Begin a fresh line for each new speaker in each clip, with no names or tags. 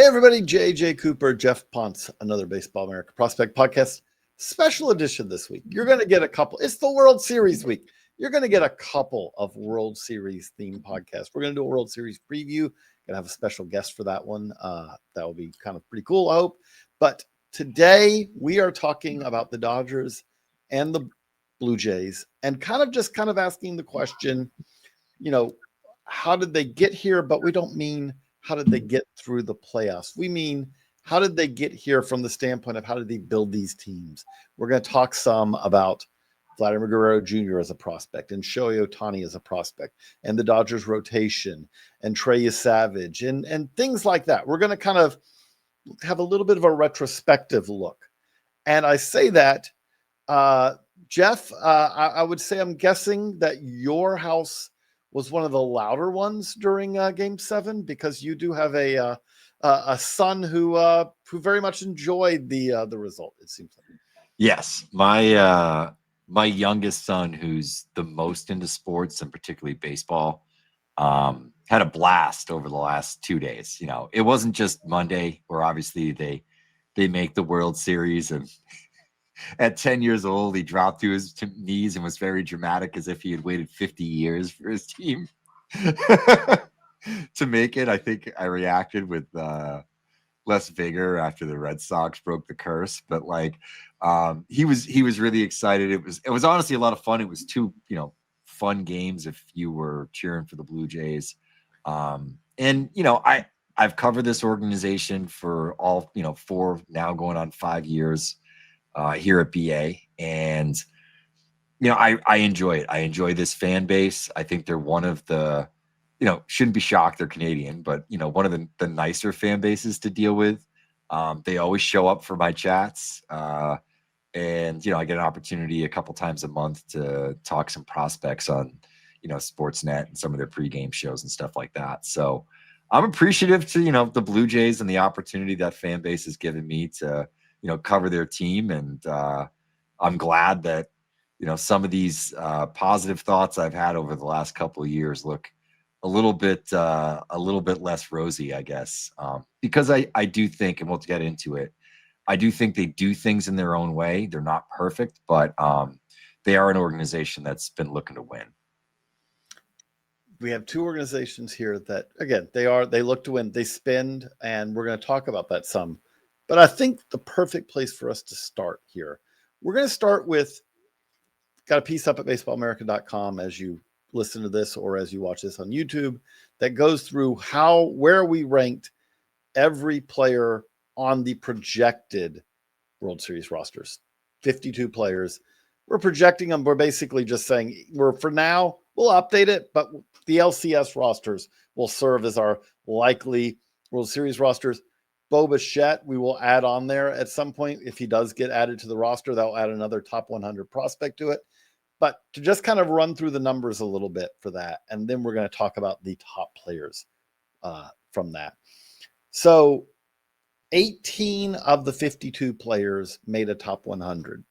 Hey, everybody, JJ Cooper, Geoff Pontes, another Baseball America Prospect Podcast special edition this week. You're going to get a couple. It's the World Series week. You're going to get a couple of World Series themed podcasts. We're going to do a World Series preview. Going to have a special guest for that one. That will be kind of pretty cool, I hope. But today we are talking about the Dodgers and the Blue Jays and kind of asking the question, how did they get here? But we don't mean how did they get through the playoffs? We mean, how did they get here from the standpoint of how did they build these teams? We're going to talk some about Vladimir Guerrero Jr. as a prospect and Shohei Ohtani as a prospect and the Dodgers rotation and Trey Savage and things like that. We're going to kind of have a little bit of a retrospective look. And I say that, Geoff, I would say I'm guessing that your house was one of the louder ones during Game 7 because you do have a son who very much enjoyed the result. It seems like.
Yes, my youngest son, who's the most into sports and particularly baseball, had a blast over the last 2 days. It wasn't just Monday, where obviously they make the World Series, and at 10 years old, he dropped to his knees and was very dramatic, as if he had waited 50 years for his team to make it. I think I reacted with less vigor after the Red Sox broke the curse, but he was really excited. It was honestly a lot of fun. It was two fun games if you were cheering for the Blue Jays. I've covered this organization for all 4 now going on 5 years here at BA, and I enjoy it. I enjoy this fan base. I think they're one of the shouldn't be shocked they're Canadian, but one of the nicer fan bases to deal with. They always show up for my chats, and I get an opportunity a couple times a month to talk some prospects on Sportsnet and some of their pregame shows and stuff like that. So I'm appreciative to the Blue Jays and the opportunity that fan base has given me to cover their team, and I'm glad that some of these positive thoughts I've had over the last couple of years look a little bit less rosy, I guess, because I do think, and we'll get into it, I do think they do things in their own way. They're not perfect, but they are an organization that's been looking to win.
We have 2 organizations here that, again, they look to win. They spend, and we're going to talk about that some. But I think the perfect place for us to start here, we're going to start with, got a piece up at baseballamerica.com as you listen to this or as you watch this on YouTube that goes through where we ranked every player on the projected World Series rosters. 52 players. We're projecting them. We're basically just saying for now, we'll update it, but the LCS rosters will serve as our likely World Series rosters. Bo Bichette, we will add on there at some point. If he does get added to the roster, that'll add another top 100 prospect to it. But to just kind of run through the numbers a little bit for that, and then we're going to talk about the top players from that. So 18 of the 52 players made a top 100,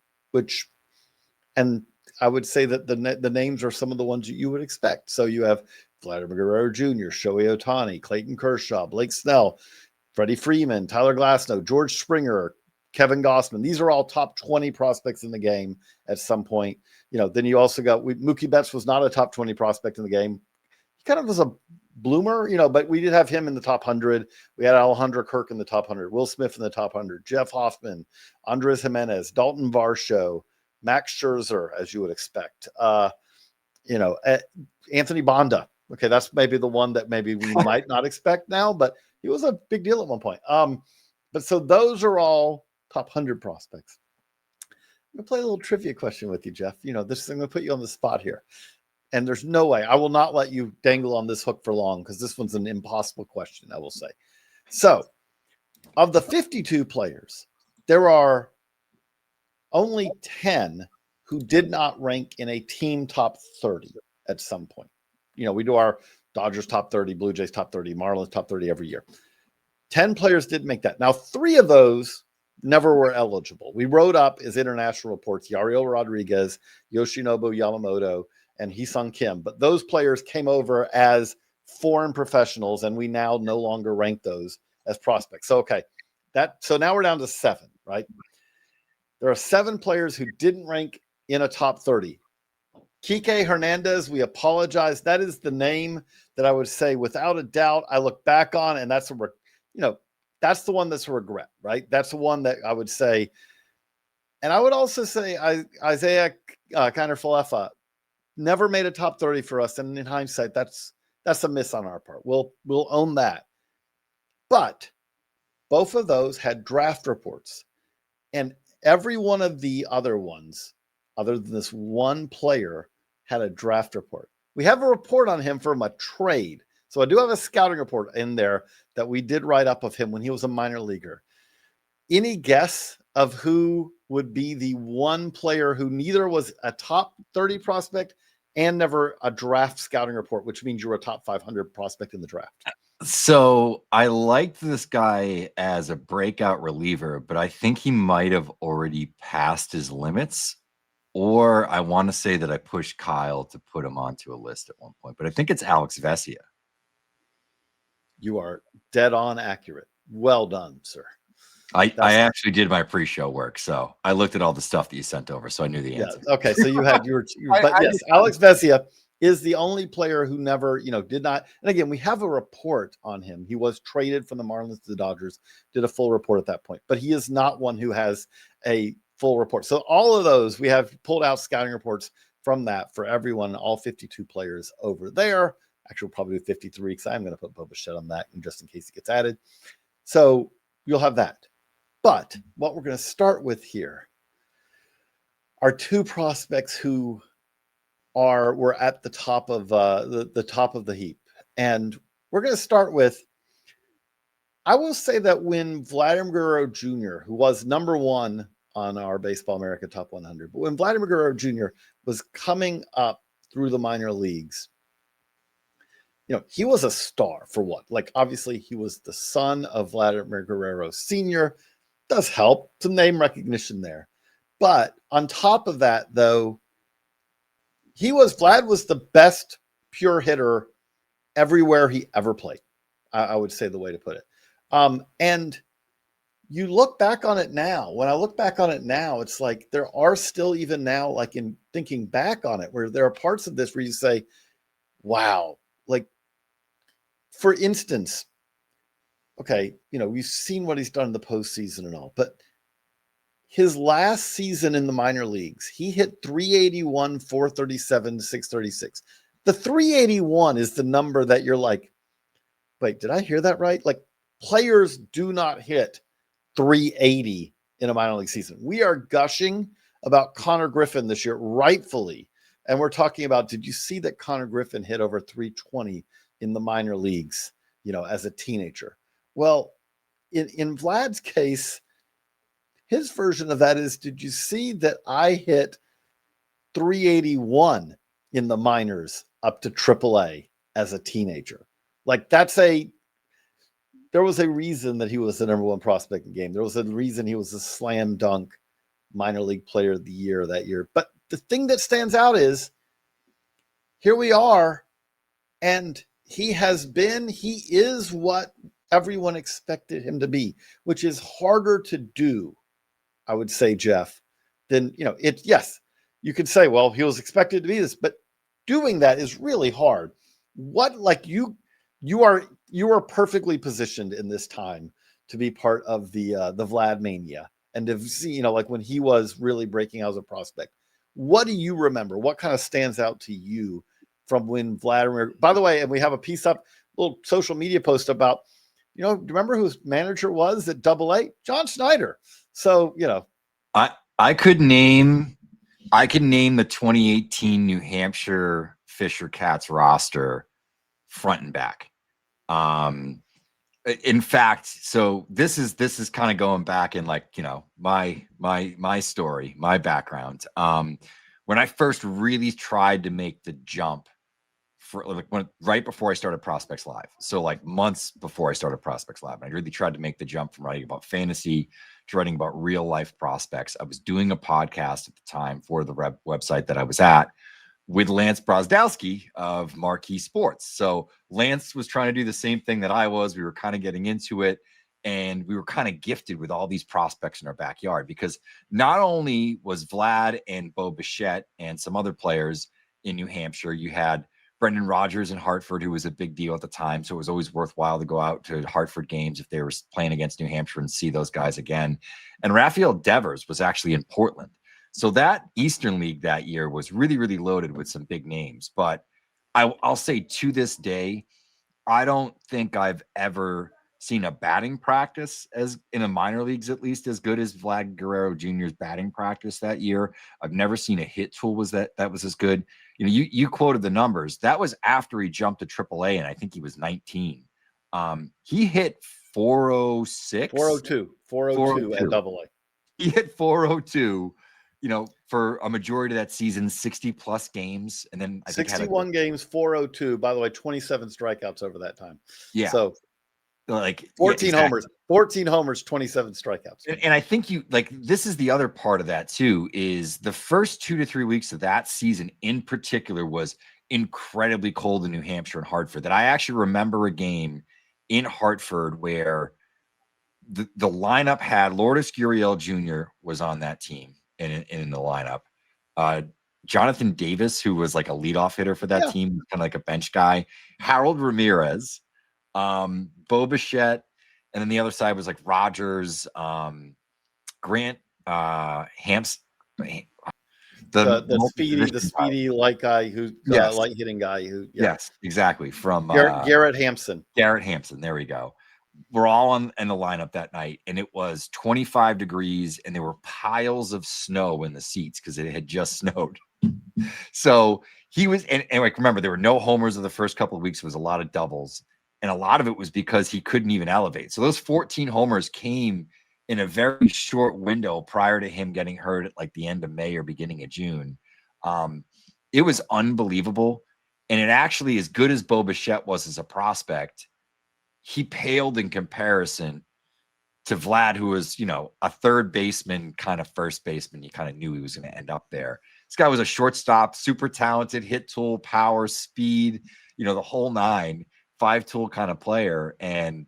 and I would say that the names are some of the ones that you would expect. So you have Vladimir Guerrero Jr., Shohei Ohtani, Clayton Kershaw, Blake Snell, Freddie Freeman, Tyler Glasnow, George Springer, Kevin Gossman. These are all top 20 prospects in the game at some point. Then you also got Mookie Betts was not a top 20 prospect in the game. He kind of was a bloomer, but we did have him in the top 100. We had Alejandro Kirk in the top 100, Will Smith in the top 100, Jeff Hoffman, Andres Jimenez, Dalton Varsho, Max Scherzer, as you would expect. Anthony Bonda. Okay, that's maybe the one that maybe we might not expect now, but he was a big deal at one point. But so those are all top 100 prospects. I'm going to play a little trivia question with you, Geoff. I'm going to put you on the spot here. And there's no way. I will not let you dangle on this hook for long because this one's an impossible question, I will say. So, of the 52 players, there are only 10 who did not rank in a team top 30 at some point. We do our Dodgers top 30, Blue Jays top 30, Marlins top 30 every year. 10 players did make that. Now, 3 of those never were eligible. We wrote up as international reports Yariel Rodriguez, Yoshinobu Yamamoto, and Hee-Sung Kim. But those players came over as foreign professionals, and we now no longer rank those as prospects. So, okay. So now we're down to 7, right? There are 7 players who didn't rank in a top 30. Kike Hernandez, we apologize. That is the name that I would say without a doubt I look back on, and that's that's the one that's a regret, right? That's the one that I would say. And I would also say Isaiah Kiner-Falefa never made a top 30 for us, and in hindsight, that's a miss on our part. We'll own that. But both of those had draft reports, and every one of the other ones, other than this one player, had a draft report. We have a report on him from a trade. So I do have a scouting report in there that we did write up of him when he was a minor leaguer. Any guess of who would be the one player who neither was a top 30 prospect and never a draft scouting report, which means you were a top 500 prospect in the draft?
So I liked this guy as a breakout reliever, but I think he might have already passed his limits. Or I want to say that I pushed Kyle to put him onto a list at one point, but I think it's Alex Vesia.
You are dead on accurate. Well done, sir.
I actually did my pre-show work, so I looked at all the stuff that you sent over, so I knew the answer.
Okay, so yes, Alex Vesia is the only player who never, did not. And again, we have a report on him. He was traded from the Marlins to the Dodgers, did a full report at that point, but he is not one who has a full report. So all of those, we have pulled out scouting reports from that for everyone, all 52 players over there. Actually, we'll probably do 53 because I'm going to put Boba Shed on that just in case it gets added. So you'll have that. But what we're going to start with here are 2 prospects who were at the top of the top of the heap. And we're going to start with, I will say that when Vladimir Guerrero Jr., who was number 1 on our Baseball America Top 100, but when Vladimir Guerrero Jr. was coming up through the minor leagues, he was a star for what? Like, obviously, he was the son of Vladimir Guerrero Sr., does help, some name recognition there. But on top of that, though, Vlad was the best pure hitter everywhere he ever played. I would say the way to put it. And you look back on it now. When I look back on it now, it's like there are still, even now, like in thinking back on it, where there are parts of this where you say, wow, like, for instance, okay, we've seen what he's done in the postseason and all, but his last season in the minor leagues, he hit 381, 437, 636. The 381 is the number that you're like, wait, did I hear that right? Like, players do not hit 380 in a minor league season. We are gushing about Connor Griffin this year, rightfully. And we're talking about, did you see that Connor Griffin hit over 320 in the minor leagues, as a teenager? Well, in Vlad's case, his version of that is, did you see that I hit 381 in the minors up to AAA as a teenager? Like, there was a reason that he was the number 1 prospect in the game. There was a reason he was a slam dunk minor league player of the year that year. But the thing that stands out is, here we are, and he is what everyone expected him to be, which is harder to do, I would say, Geoff, than, yes, you could say, well, he was expected to be this, but doing that is really hard. You are perfectly positioned in this time to be part of the Vlad mania, and to see, like when he was really breaking out as a prospect. What do you remember? What kind of stands out to you from when Vladimir, by the way, and we have a piece up, little social media post about, do you remember who his manager was at AA? John Schneider. So,
I could name the 2018 New Hampshire Fisher Cats roster front and back. In fact, so this is kind of going back in, like, my story, my background. When I first really tried to make the jump right before I started Prospects Live. So like months before I started Prospects Live, I really tried to make the jump from writing about fantasy to writing about real life prospects. I was doing a podcast at the time for the website that I was at, with Lance Brosdowski of Marquee Sports. So Lance was trying to do the same thing that I was. We were kind of getting into it, and we were kind of gifted with all these prospects in our backyard, because not only was Vlad and Bo Bichette and some other players in New Hampshire, you had Brendan Rodgers in Hartford, who was a big deal at the time. So it was always worthwhile to go out to Hartford games if they were playing against New Hampshire and see those guys again. And Rafael Devers was actually in Portland. So that Eastern League that year was really, really loaded with some big names. But I'll say, to this day, I don't think I've ever seen a batting practice, as in the minor leagues, at least, as good as Vlad Guerrero Jr.'s batting practice that year. I've never seen a hit tool that was as good. You know, you quoted the numbers. That was after he jumped to AAA, and I think he was 19. He hit 406,
402 at Double A.
He hit 402. You know, for a majority of that season, 60 plus games, and then I think
61 games, 402. By the way, 27 strikeouts over that time.
Yeah.
So
like
14 homers, 14 homers, 27 strikeouts.
And I think this is the other part of that too, is the first 2 to 3 weeks of that season in particular was incredibly cold in New Hampshire and Hartford. That I actually remember a game in Hartford where the lineup had Lourdes Gurriel Jr. was on that team in the lineup. Jonathan Davis, who was like a leadoff hitter for that team, kind of like a bench guy. Harold Ramirez, Bo Bichette, and then the other side was like Rogers, Grant, Hamps,
the speedy light guy who light hitting guy who
yes, exactly, from
Garrett Hampson.
There we go. We're all in the lineup that night, and it was 25 degrees, and there were piles of snow in the seats because it had just snowed. So he was, and like, remember, there were no homers in the first couple of weeks. It was a lot of doubles, and a lot of it was because he couldn't even elevate. So those 14 homers came in a very short window prior to him getting hurt at like the end of May or beginning of June. It was unbelievable, and it actually, as good as Bo Bichette was as a prospect, he paled in comparison to Vlad, who was, you know, a third baseman, kind of first baseman. You kind of knew he was going to end up there. This guy was a shortstop, super talented, hit tool, power, speed, you know, the whole nine, 5-tool kind of player. And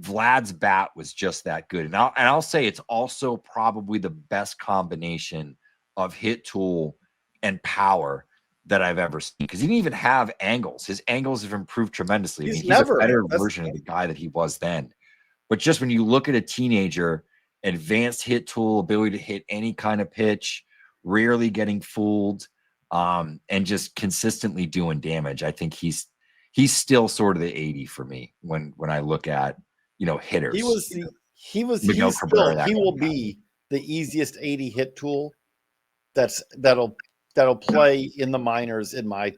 Vlad's bat was just that good. And I'll say it's also probably the best combination of hit tool and power that I've ever seen, because he didn't even have angles. His angles have improved tremendously. He's a better version of the guy that he was then. But just when you look at a teenager, advanced hit tool, ability to hit any kind of pitch, rarely getting fooled, and just consistently doing damage, I think he's still sort of the 80 for me when I look at, you know, hitters.
He will be the easiest 80 hit tool that'll play in the minors in my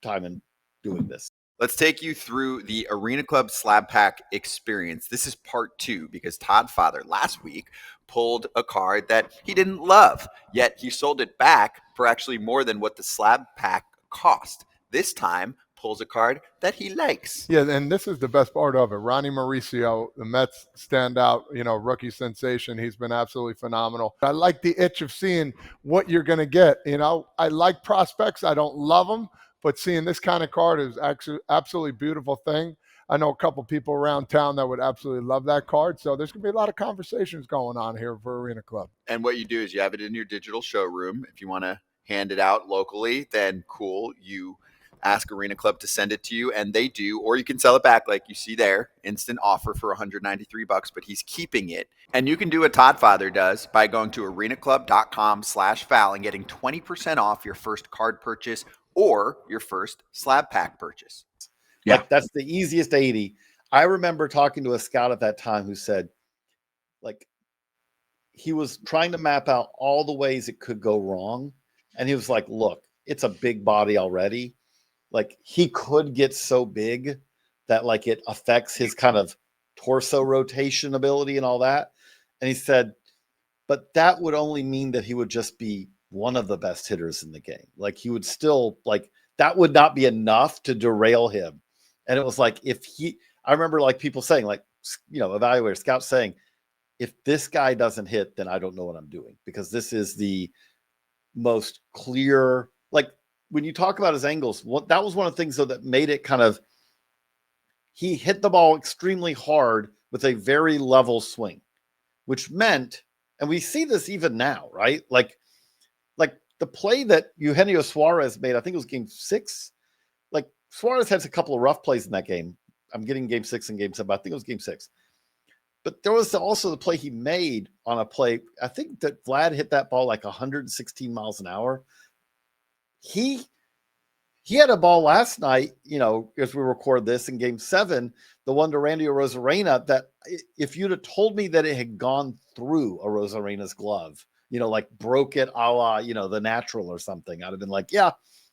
time in doing this.
Let's take you through the Arena Club Slab Pack experience. This is part 2 because Todd Father last week pulled a card that he didn't love, yet he sold it back for actually more than what the slab pack cost. This time, pulls a card that he likes.
Yeah, and this is the best part of it. Ronnie Mauricio, the Mets standout, you know, rookie sensation. He's been absolutely phenomenal. I like the itch of seeing what you're going to get. You know, I like prospects. I don't love them, but seeing this kind of card is actually absolutely beautiful thing. I know a couple people around town that would absolutely love that card. So there's going to be a lot of conversations going on here for Arena Club.
And what you do is you have it in your digital showroom. If you want to hand it out locally, then cool. You ask Arena Club to send it to you, and they do, or you can sell it back like you see there. Instant offer for $193, but he's keeping it. And you can do what Todd Father does by going to arenaclub.com/foul and getting 20% off your first card purchase or your first slab pack purchase.
Yeah, like, that's the easiest 80. I remember talking to a scout at that time who said, like, he was trying to map out all the ways it could go wrong. And he was like, look, it's a big body already. Like, he could get so big that, like, it affects his kind of torso rotation ability and all that. And he said, but that would only mean that he would just be one of the best hitters in the game. Like, he would still, like, that would not be enough to derail him. And it was like, I remember, like, people saying, like, you know, evaluators, scouts saying, if this guy doesn't hit, then I don't know what I'm doing, because this is the most clear, like, when you talk about his angles, that was one of the things though that made it kind of, he hit the ball extremely hard with a very level swing, which meant, and we see this even now, right? Like the play that Eugenio Suarez made, I think it was game 6. Like Suarez has a couple of rough plays in that game. I'm getting game 6 and game 7, but I think it was game 6. But there was also the play he made on a play. I think that Vlad hit that ball like 116 miles an hour. He had a ball last night, as we record this in game 7, the one to Randy Arozarena, that if you'd have told me that it had gone through Arozarena's glove, like broke it a la, the Natural or something, I'd have been like, yeah,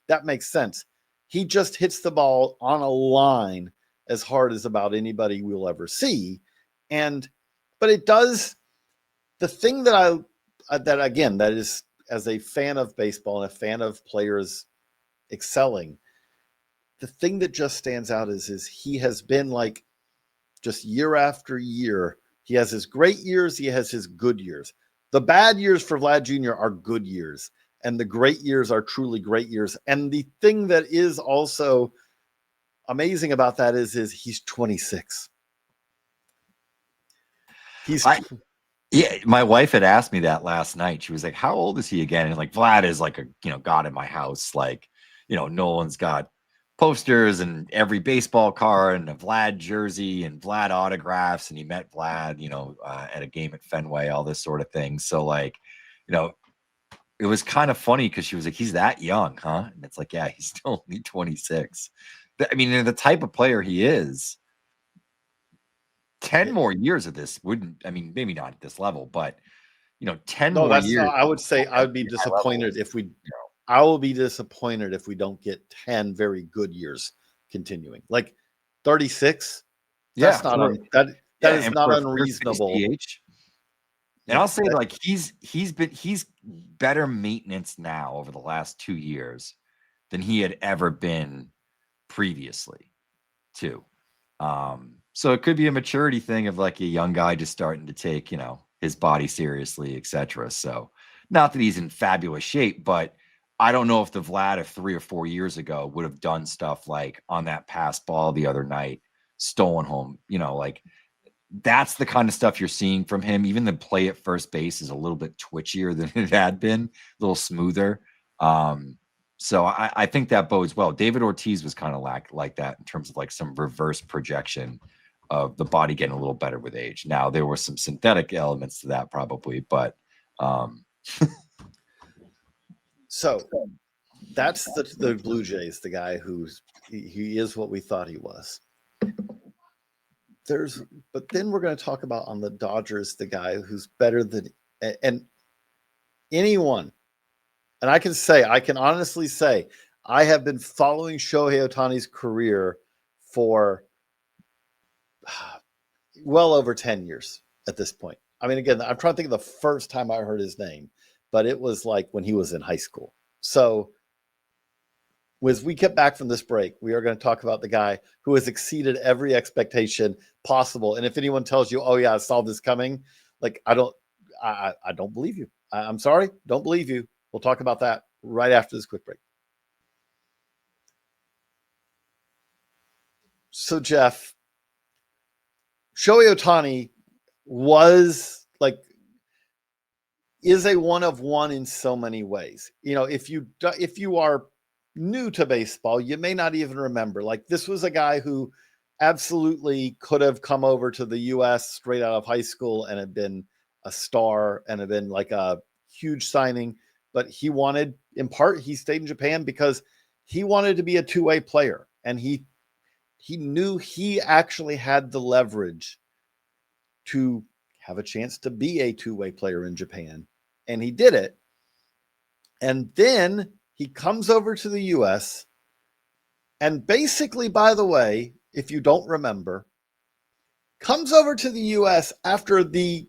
that makes sense. He just hits the ball on a line as hard as about anybody we'll ever see. But it does, the thing that that is, as a fan of baseball and a fan of players excelling, the thing that just stands out is he has been like, just year after year, he has his great years, he has his good years. The bad years for Vlad Jr. are good years, and the great years are truly great years. And the thing that is also amazing about that is he's 26.
Yeah, my wife had asked me that last night. She was like, "How old is he again?" And like, Vlad is like a god in my house. Like, Nolan's got posters and every baseball card and a Vlad jersey and Vlad autographs, and he met Vlad, at a game at Fenway, all this sort of thing. So like, it was kind of funny because she was like, "He's that young, huh?" And it's like, yeah, he's still only 26. I mean, the type of player he is, 10 more years of this wouldn't, I mean, maybe not at this level, but 10
no,
more
that's
years.
Not, I would say I would be disappointed if we, I will be disappointed if we don't get 10 very good years continuing. Like 36. That's not that is not unreasonable.
And I'll say like he's better maintenance now over the last 2 years than he had ever been previously too. So it could be a maturity thing of like a young guy just starting to take, his body seriously, etc. So not that he's in fabulous shape, but I don't know if the Vlad of 3 or 4 years ago would have done stuff like on that pass ball the other night, stolen home, like that's the kind of stuff you're seeing from him. Even the play at first base is a little bit twitchier than it had been, a little smoother. So I think that bodes well. David Ortiz was kind of like that in terms of like some reverse projection of the body getting a little better with age. Now there were some synthetic elements to that probably, but
so that's the Blue Jays, the guy he is what we thought he was. But then we're going to talk about on the Dodgers, the guy who's better than and anyone. And I can honestly say, I have been following Shohei Ohtani's career for well over 10 years at this point. I mean, again, I'm trying to think of the first time I heard his name, but it was like when he was in high school. So as we get back from this break, we are going to talk about the guy who has exceeded every expectation possible. And if anyone tells you, "Oh yeah, I saw this coming," like I don't believe you. I'm sorry, don't believe you. We'll talk about that right after this quick break. So Geoff, Shohei Ohtani is a one of one in so many ways. If you are new to baseball, you may not even remember. Like this was a guy who absolutely could have come over to the U.S. straight out of high school and had been a star and had been like a huge signing. But he wanted, in part, he stayed in Japan because he wanted to be a two-way player. And he knew he actually had the leverage to have a chance to be a two-way player in Japan. And he did it. And then he comes over to the U.S. and basically, by the way, if you don't remember, comes over to the U.S. after the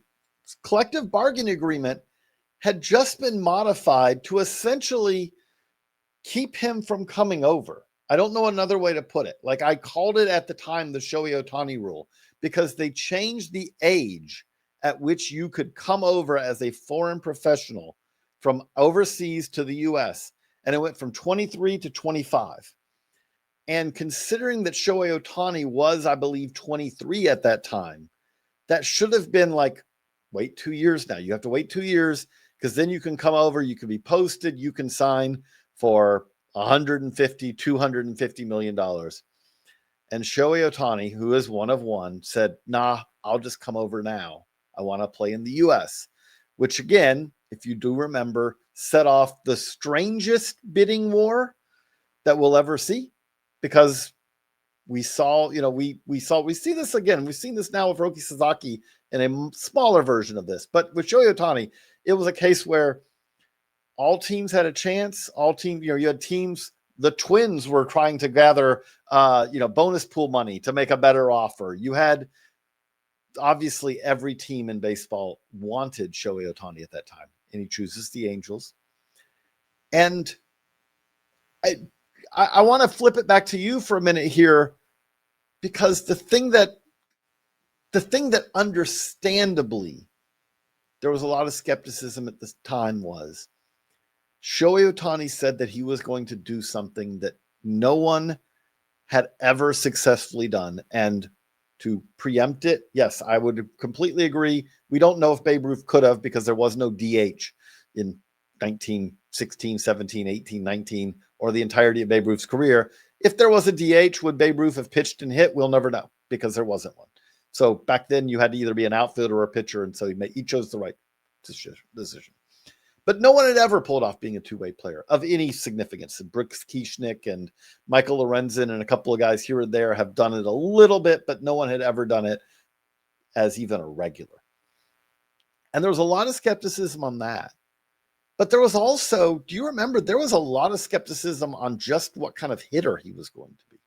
collective bargaining agreement had just been modified to essentially keep him from coming over. I don't know another way to put it. Like I called it at the time the Shohei Ohtani rule because they changed the age at which you could come over as a foreign professional from overseas to the U.S. and it went from 23 to 25. And considering that Shohei Ohtani was, I believe, 23 at that time, that should have been like, wait 2 years now. You have to wait 2 years because then you can come over, you can be posted, you can sign for $150, $250 million. And Shohei Ohtani, who is one of one, said, nah, I'll just come over now. I want to play in the US, which again, if you do remember, set off the strangest bidding war that we'll ever see, because we saw, we see this again. We've seen this now with Roki Sasaki in a smaller version of this. But with Shohei Ohtani, it was a case where all teams had a chance. All teams, you had teams. The Twins were trying to gather, bonus pool money to make a better offer. You had, obviously, every team in baseball wanted Shohei Ohtani at that time, and he chooses the Angels. And I want to flip it back to you for a minute here, because the thing that understandably there was a lot of skepticism at this time was Shohei Ohtani said that he was going to do something that no one had ever successfully done. And to preempt it, yes, I would completely agree. We don't know if Babe Ruth could have, because there was no DH in 1916, 17, 18, 19, or the entirety of Babe Ruth's career. If there was a DH, would Babe Ruth have pitched and hit? We'll never know, because there wasn't one. So back then you had to either be an outfielder or a pitcher, and so he chose the right decision. But no one had ever pulled off being a two-way player of any significance. And Brooks Kieschnick and Michael Lorenzen and a couple of guys here and there have done it a little bit, but no one had ever done it as even a regular. And there was a lot of skepticism on that. But there was also, do you remember, there was a lot of skepticism on just what kind of hitter he was going to be.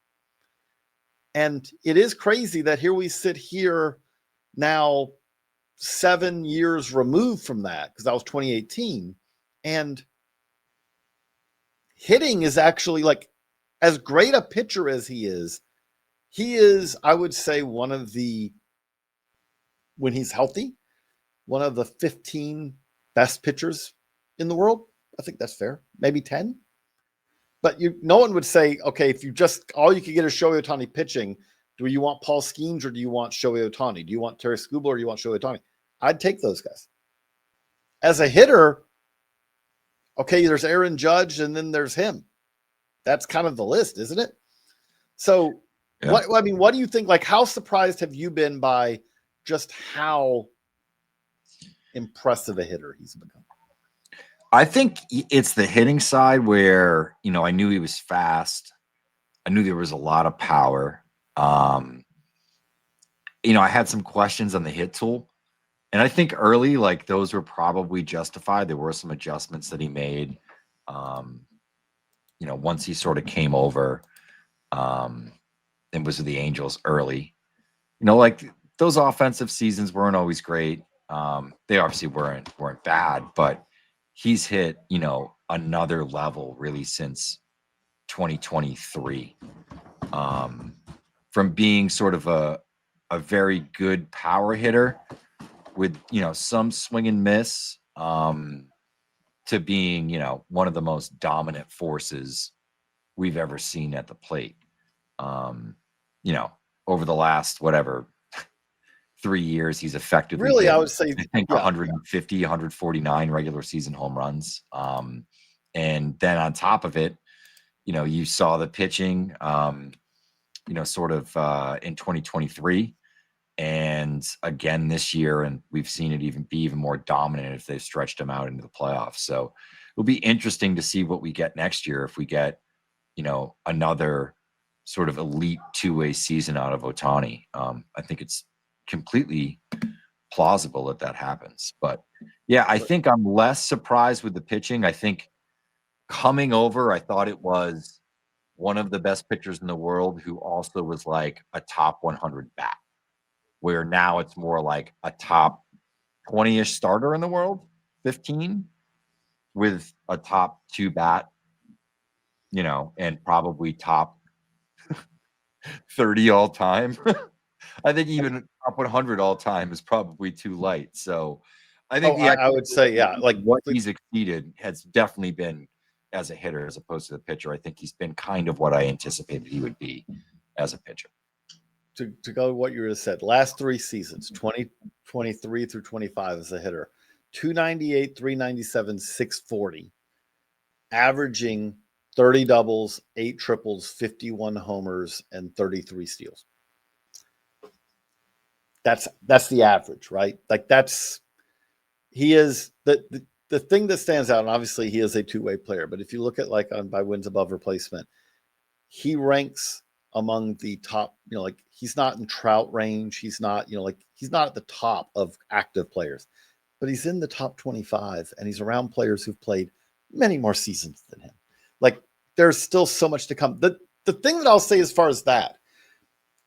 And it is crazy that here we sit here now 7 years removed from that, because that was 2018. And hitting is actually, like, as great a pitcher as he is, I would say, one of the, when he's healthy, one of the 15 best pitchers in the world. I think that's fair. Maybe 10. But no one would say, okay, if you just, all you could get is Shohei Ohtani pitching, do you want Paul Skeens or do you want Shohei Ohtani? Do you want Terry Skubal or do you want Shohei Ohtani? I'd take those guys. As a hitter, okay, there's Aaron Judge and then there's him. That's kind of the list, isn't it? So, yeah. What do you think? Like, how surprised have you been by just how impressive a hitter he's become?
I think it's the hitting side where, I knew he was fast. I knew there was a lot of power. I had some questions on the hit tool. And I think early, like, those were probably justified. There were some adjustments that he made, once he sort of came over and was with the Angels early. Like, those offensive seasons weren't always great. They obviously weren't bad, but he's hit, another level really since 2023. From being sort of a very good power hitter with, some swing and miss, to being, one of the most dominant forces we've ever seen at the plate. Over the last, 3 years, he's effectively
really, I would say,
I think 150, 149 regular season home runs. And then on top of it, you saw the pitching, sort of in 2023 and again this year. And we've seen it be even more dominant if they've stretched him out into the playoffs. So it'll be interesting to see what we get next year. If we get, another sort of elite two-way season out of Ohtani. I think it's completely plausible that happens. But yeah, I think I'm less surprised with the pitching. I think coming over, I thought it was one of the best pitchers in the world who also was like a top 100 bat, where now it's more like a top 20-ish starter in the world, 15, with a top 2 bat, and probably top 30 all time. I think even top 100 all time is probably too light. So I think
I would say, yeah, like
what he's exceeded has definitely been as a hitter as opposed to the pitcher. I think he's been kind of what I anticipated he would be as a pitcher.
To go what you just said, last 3 seasons, 2023 through 25 as a hitter, 298, 397, 640, averaging 30 doubles, 8 triples, 51 homers, and 33 steals. That's the average, right? Like he is the thing that stands out, and obviously he is a two-way player, but if you look at like on by wins above replacement, he ranks among the top, like he's not in Trout range. He's not, like he's not at the top of active players, but he's in the top 25 and he's around players who've played many more seasons than him. Like there's still so much to come. The thing that I'll say as far as that,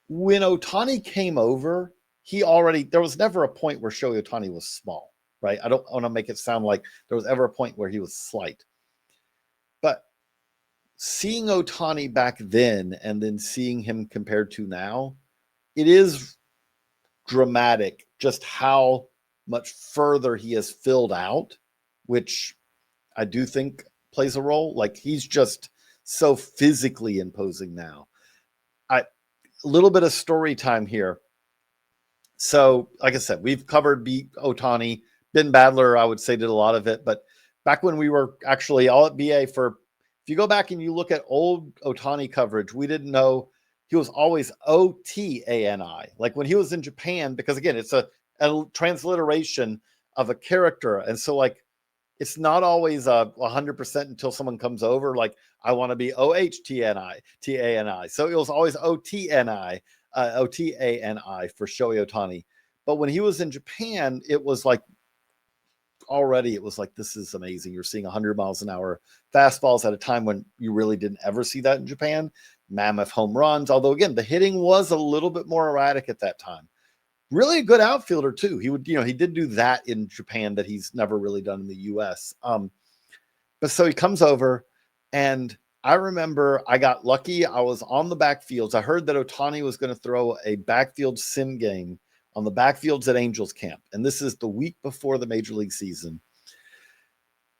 when Ohtani came over, there was never a point where Shohei Ohtani was small, right? I don't want to make it sound like there was ever a point where he was slight, but seeing Ohtani back then and then seeing him compared to now, it is dramatic just how much further he has filled out, which I do think plays a role. Like he's just so physically imposing now. A little bit of story time here. So, like I said, we've covered Ohtani. Ben Badler, I would say, did a lot of it. But back when we were actually all at BA if you go back and you look at old Ohtani coverage, we didn't know he was always Otani. Like when he was in Japan, because again, it's a transliteration of a character. And so like, it's not always 100% until someone comes over. Like I want to be Ohtani. So it was always Otani for Shohei Ohtani. But when he was in Japan, it was like, this is amazing. You're seeing 100 miles an hour fastballs at a time when you really didn't ever see that in Japan. Mammoth home runs. Although again, the hitting was a little bit more erratic at that time. Really a good outfielder too. He would, he did do that in Japan that he's never really done in the US. But so he comes over and I remember I got lucky. I was on the backfields. I heard that Ohtani was going to throw a backfield sim game on the backfields at Angels camp. And this is the week before the major league season.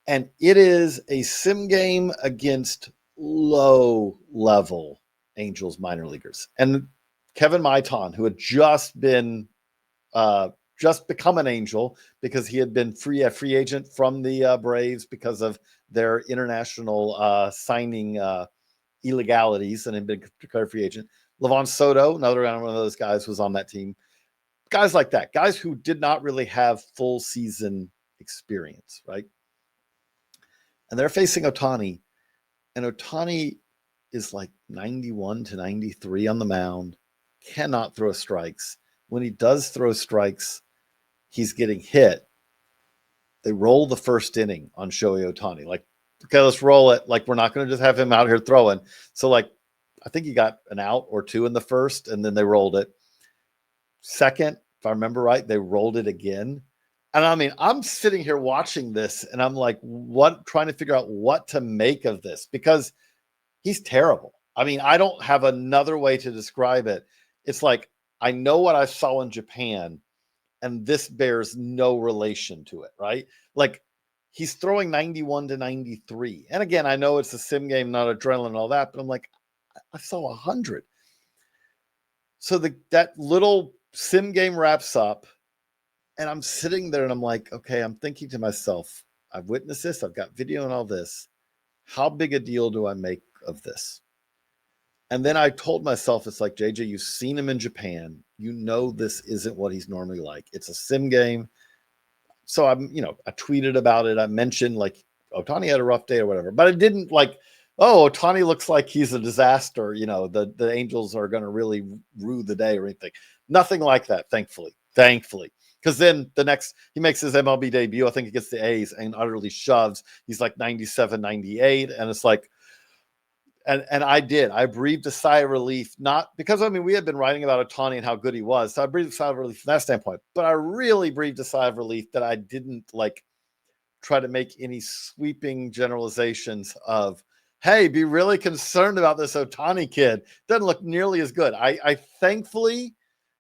And it is a sim game against low level Angels minor leaguers. And Kevin Maiton, who had just become an Angel because he had been free agent from the Braves because of their international signing illegalities and had been declared free agent. Levon Soto, another one of those guys, was on that team. Guys like that, guys who did not really have full season experience, right? And they're facing Ohtani, and Ohtani is like 91 to 93 on the mound, cannot throw strikes. When he does throw strikes, he's getting hit. They roll the first inning on Shohei Ohtani. Like, okay, let's roll it. Like, we're not going to just have him out here throwing. So, like, I think he got an out or two in the first, and then they rolled it. Second, if I remember right, they rolled it again. And I mean, I'm sitting here watching this, and I'm like, trying to figure out what to make of this because he's terrible. I mean, I don't have another way to describe it. It's like, I know what I saw in Japan, and this bears no relation to it, right? Like, he's throwing 91 to 93. And again, I know it's a sim game, not adrenaline and all that, but I'm like, I saw 100. So that little sim game wraps up, and I'm sitting there and I'm like, okay, I'm thinking to myself, I've witnessed this, I've got video and all this. How big a deal do I make of this? And then I told myself, it's like, JJ, you've seen him in Japan. You know this isn't what he's normally like. It's a sim game. So I tweeted about it. I mentioned like Ohtani had a rough day or whatever, but I didn't like, oh, Ohtani looks like he's a disaster. The Angels are going to really rue the day or anything. Nothing like that, thankfully. Because then he makes his MLB debut, I think against the A's, and utterly shoves. He's like 97, 98. And it's like, and I breathed a sigh of relief, not because, we had been writing about Ohtani and how good he was. So I breathed a sigh of relief from that standpoint, but I really breathed a sigh of relief that I didn't like try to make any sweeping generalizations of, hey, be really concerned about this Ohtani kid. Doesn't look nearly as good. I thankfully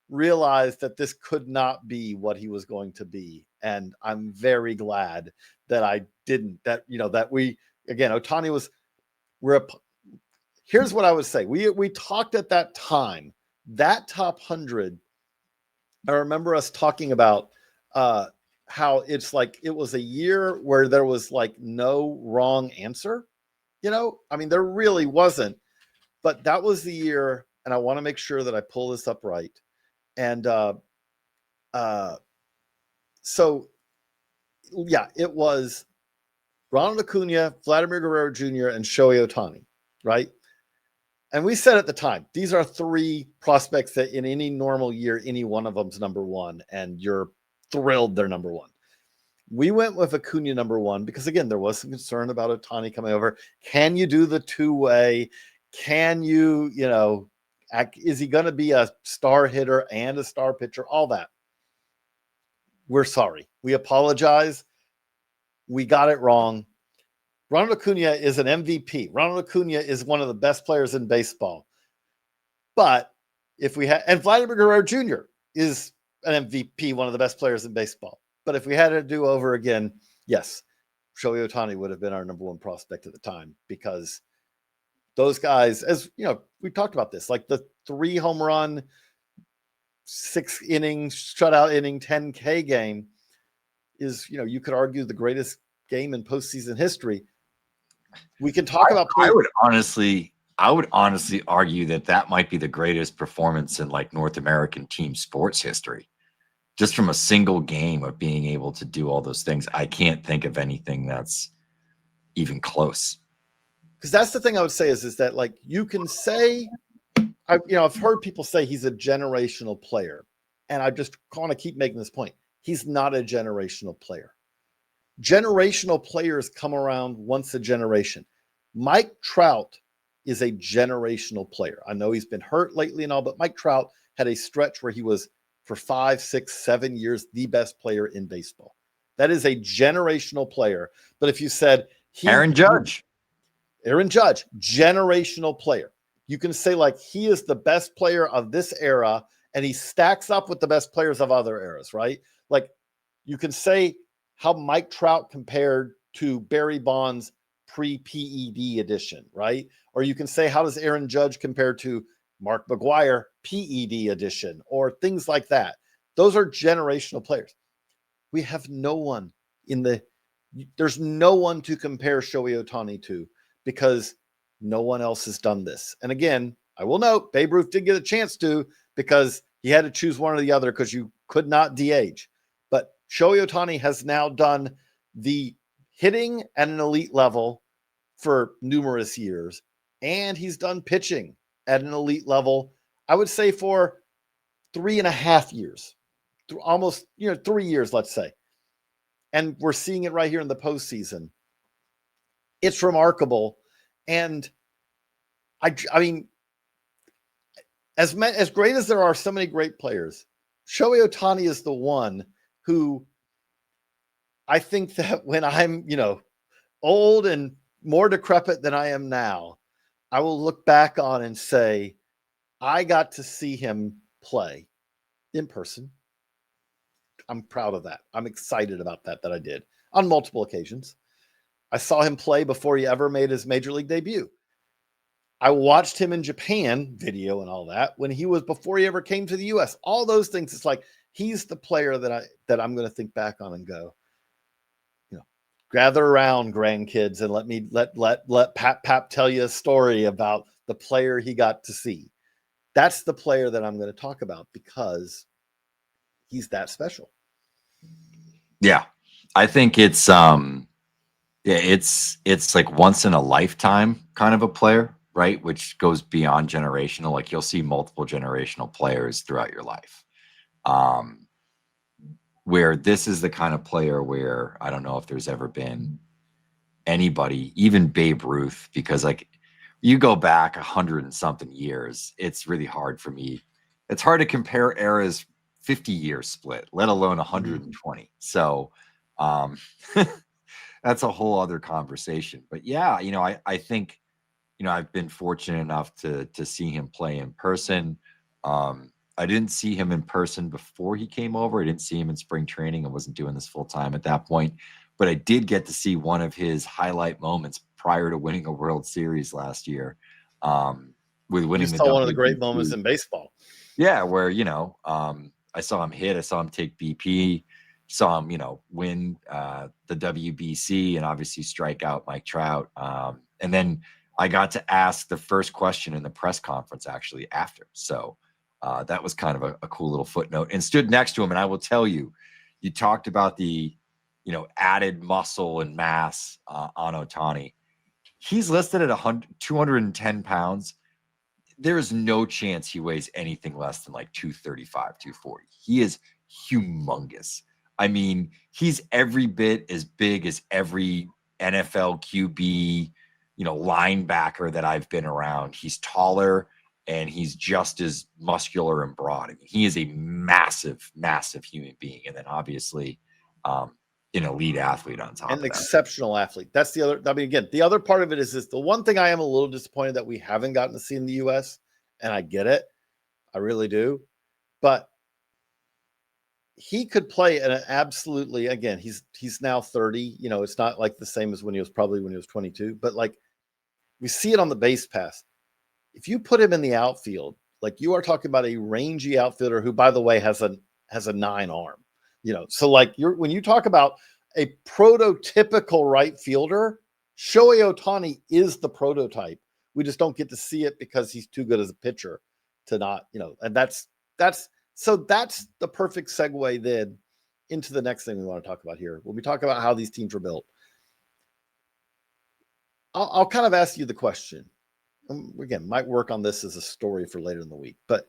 realized that this could not be what he was going to be. And I'm very glad that I didn't, that we again, Ohtani was, here's what I would say. We talked at that time, that top 100. I remember us talking about how it's like, it was a year where there was like no wrong answer. I mean, there really wasn't, but that was the year. And I want to make sure that I pull this up right. And so, yeah, it was Ronald Acuna, Vladimir Guerrero Jr., and Shohei Ohtani, right? And we said at the time, these are 3 prospects that in any normal year, any one of them's number 1, and you're thrilled they're number 1. We went with Acuna number 1 because, again, there was some concern about Ohtani coming over. Can you do the 2-way? Can you, is he going to be a star hitter and a star pitcher? All that. We're sorry. We apologize. We got it wrong. Ronald Acuna is an MVP. Ronald Acuna is one of the best players in baseball. But if we had, and Vladimir Guerrero Jr. is an MVP, one of the best players in baseball. But if we had to do over again, yes, Shohei Ohtani would have been our number 1 prospect at the time, because those guys, as we talked about this, like the 3 home run, 6 inning shutout inning, 10K game is, you could argue the greatest game in postseason history. We can talk about.
I would honestly argue that might be the greatest performance in like North American team sports history. Just from a single game of being able to do all those things, I can't think of anything that's even close.
Because that's the thing I would say is that, like, you can say, I've heard people say he's a generational player, and I just want to keep making this point. He's not a generational player. Generational players come around once a generation. Mike Trout is a generational player. I know he's been hurt lately and all, but Mike Trout had a stretch where he was, for 5, 6, 7 years, the best player in baseball. That is a generational player. But if you said
Aaron Judge,
generational player, you can say like he is the best player of this era, and he stacks up with the best players of other eras, right? Like, you can say how Mike Trout compared to Barry Bonds pre-PED edition, right? Or you can say, how does Aaron Judge compare to Mark McGwire PED edition, or things like that. Those are generational players. We have no one there's no one to compare Shohei Ohtani to, because no one else has done this. And again, I will note, Babe Ruth did get a chance to, because he had to choose one or the other, because you could not DH. But Shohei Ohtani has now done the hitting at an elite level for numerous years, and he's done pitching at an elite level, I would say, for 3.5 years, almost 3 years, let's say. And we're seeing it right here in the postseason. It's remarkable. And I mean, as great as there are so many great players, Shohei Ohtani is the one who, I think that when I'm, old and more decrepit than I am now, I will look back on and say, I got to see him play in person. I'm proud of that. I'm excited about that I did on multiple occasions. I saw him play before he ever made his major league debut. I watched him in Japan, video and all that, before he ever came to the US. All those things, it's like, he's the player that I'm going to think back on and go, gather around, grandkids, and let Pap tell you a story about the player he got to see. That's the player that I'm going to talk about, because he's that special.
Yeah, I think it's like once in a lifetime kind of a player, right? Which goes beyond generational. Like, you'll see multiple generational players throughout your life. Where this is the kind of player where I don't know if there's ever been anybody, even Babe Ruth, because like you go back 100 and something years, it's really hard for me. It's hard to compare eras 50 years split, let alone 120. So that's a whole other conversation. But yeah, I think, I've been fortunate enough to see him play in person. I didn't see him in person before he came over. I didn't see him in spring training. I wasn't doing this full time at that point, but I did get to see one of his highlight moments prior to winning a World Series last year. With winning
You
the
saw one of the great
WBC.
moments in baseball.
Yeah, where, I saw him hit, I saw him take BP, saw him, win the WBC and obviously strike out Mike Trout. And then I got to ask the first question in the press conference actually after. So that was kind of a cool little footnote, and stood next to him. And I will tell you, you talked about the, added muscle and mass on Ohtani. He's listed at 210 pounds. There is no chance he weighs anything less than like 235, 240. He is humongous. I mean, he's every bit as big as every NFL QB, linebacker that I've been around. He's taller and he's just as muscular and broad. I mean, he is a massive, massive human being. And then obviously an elite athlete on top of that.
Exceptional athlete. That's the other. I mean, again, the other part of it is this. The one thing I am a little disappointed that we haven't gotten to see in the U.S., and I get it, I really do, but he could play an absolutely. Again, he's now 30. It's not like the same as when he was 22, but like we see it on the base pass. If you put him in the outfield, like you are talking about a rangy outfielder who, by the way, has a 9 arm. So like when you talk about a prototypical right fielder, Shohei Ohtani is the prototype. We just don't get to see it because he's too good as a pitcher to not, and that's the perfect segue then into the next thing we want to talk about here. When we talk about how these teams are built, I'll kind of ask you the question. Again, might work on this as a story for later in the week, but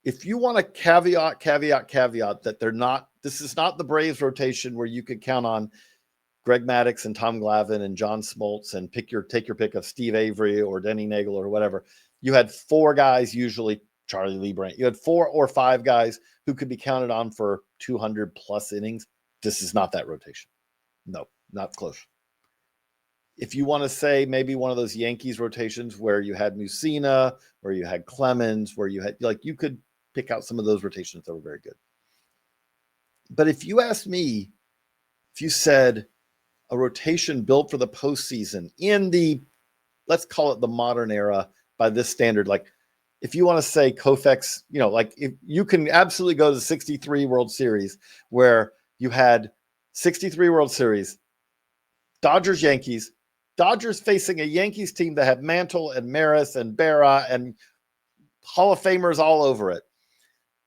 if you want to caveat that this is not the Braves rotation where you could count on Greg Maddux and Tom Glavine and John Smoltz and take your pick of Steve Avery or Denny Nagel or whatever. You had 4 guys, usually Charlie Lee Brandt. You had 4 or 5 guys who could be counted on for 200 plus innings. This is not that rotation. No, not close. If you want to say maybe one of those Yankees rotations where you had Mussina, where you had Clemens, where you had you could pick out some of those rotations that were very good. But if you ask me, if you said a rotation built for the postseason in the, let's call it the modern era by this standard, like if you want to say Koufax, if you can absolutely go to the 63 World Series where you had 63 World Series, Dodgers, Yankees, Dodgers facing a Yankees team that had Mantle and Maris and Berra and Hall of Famers all over it.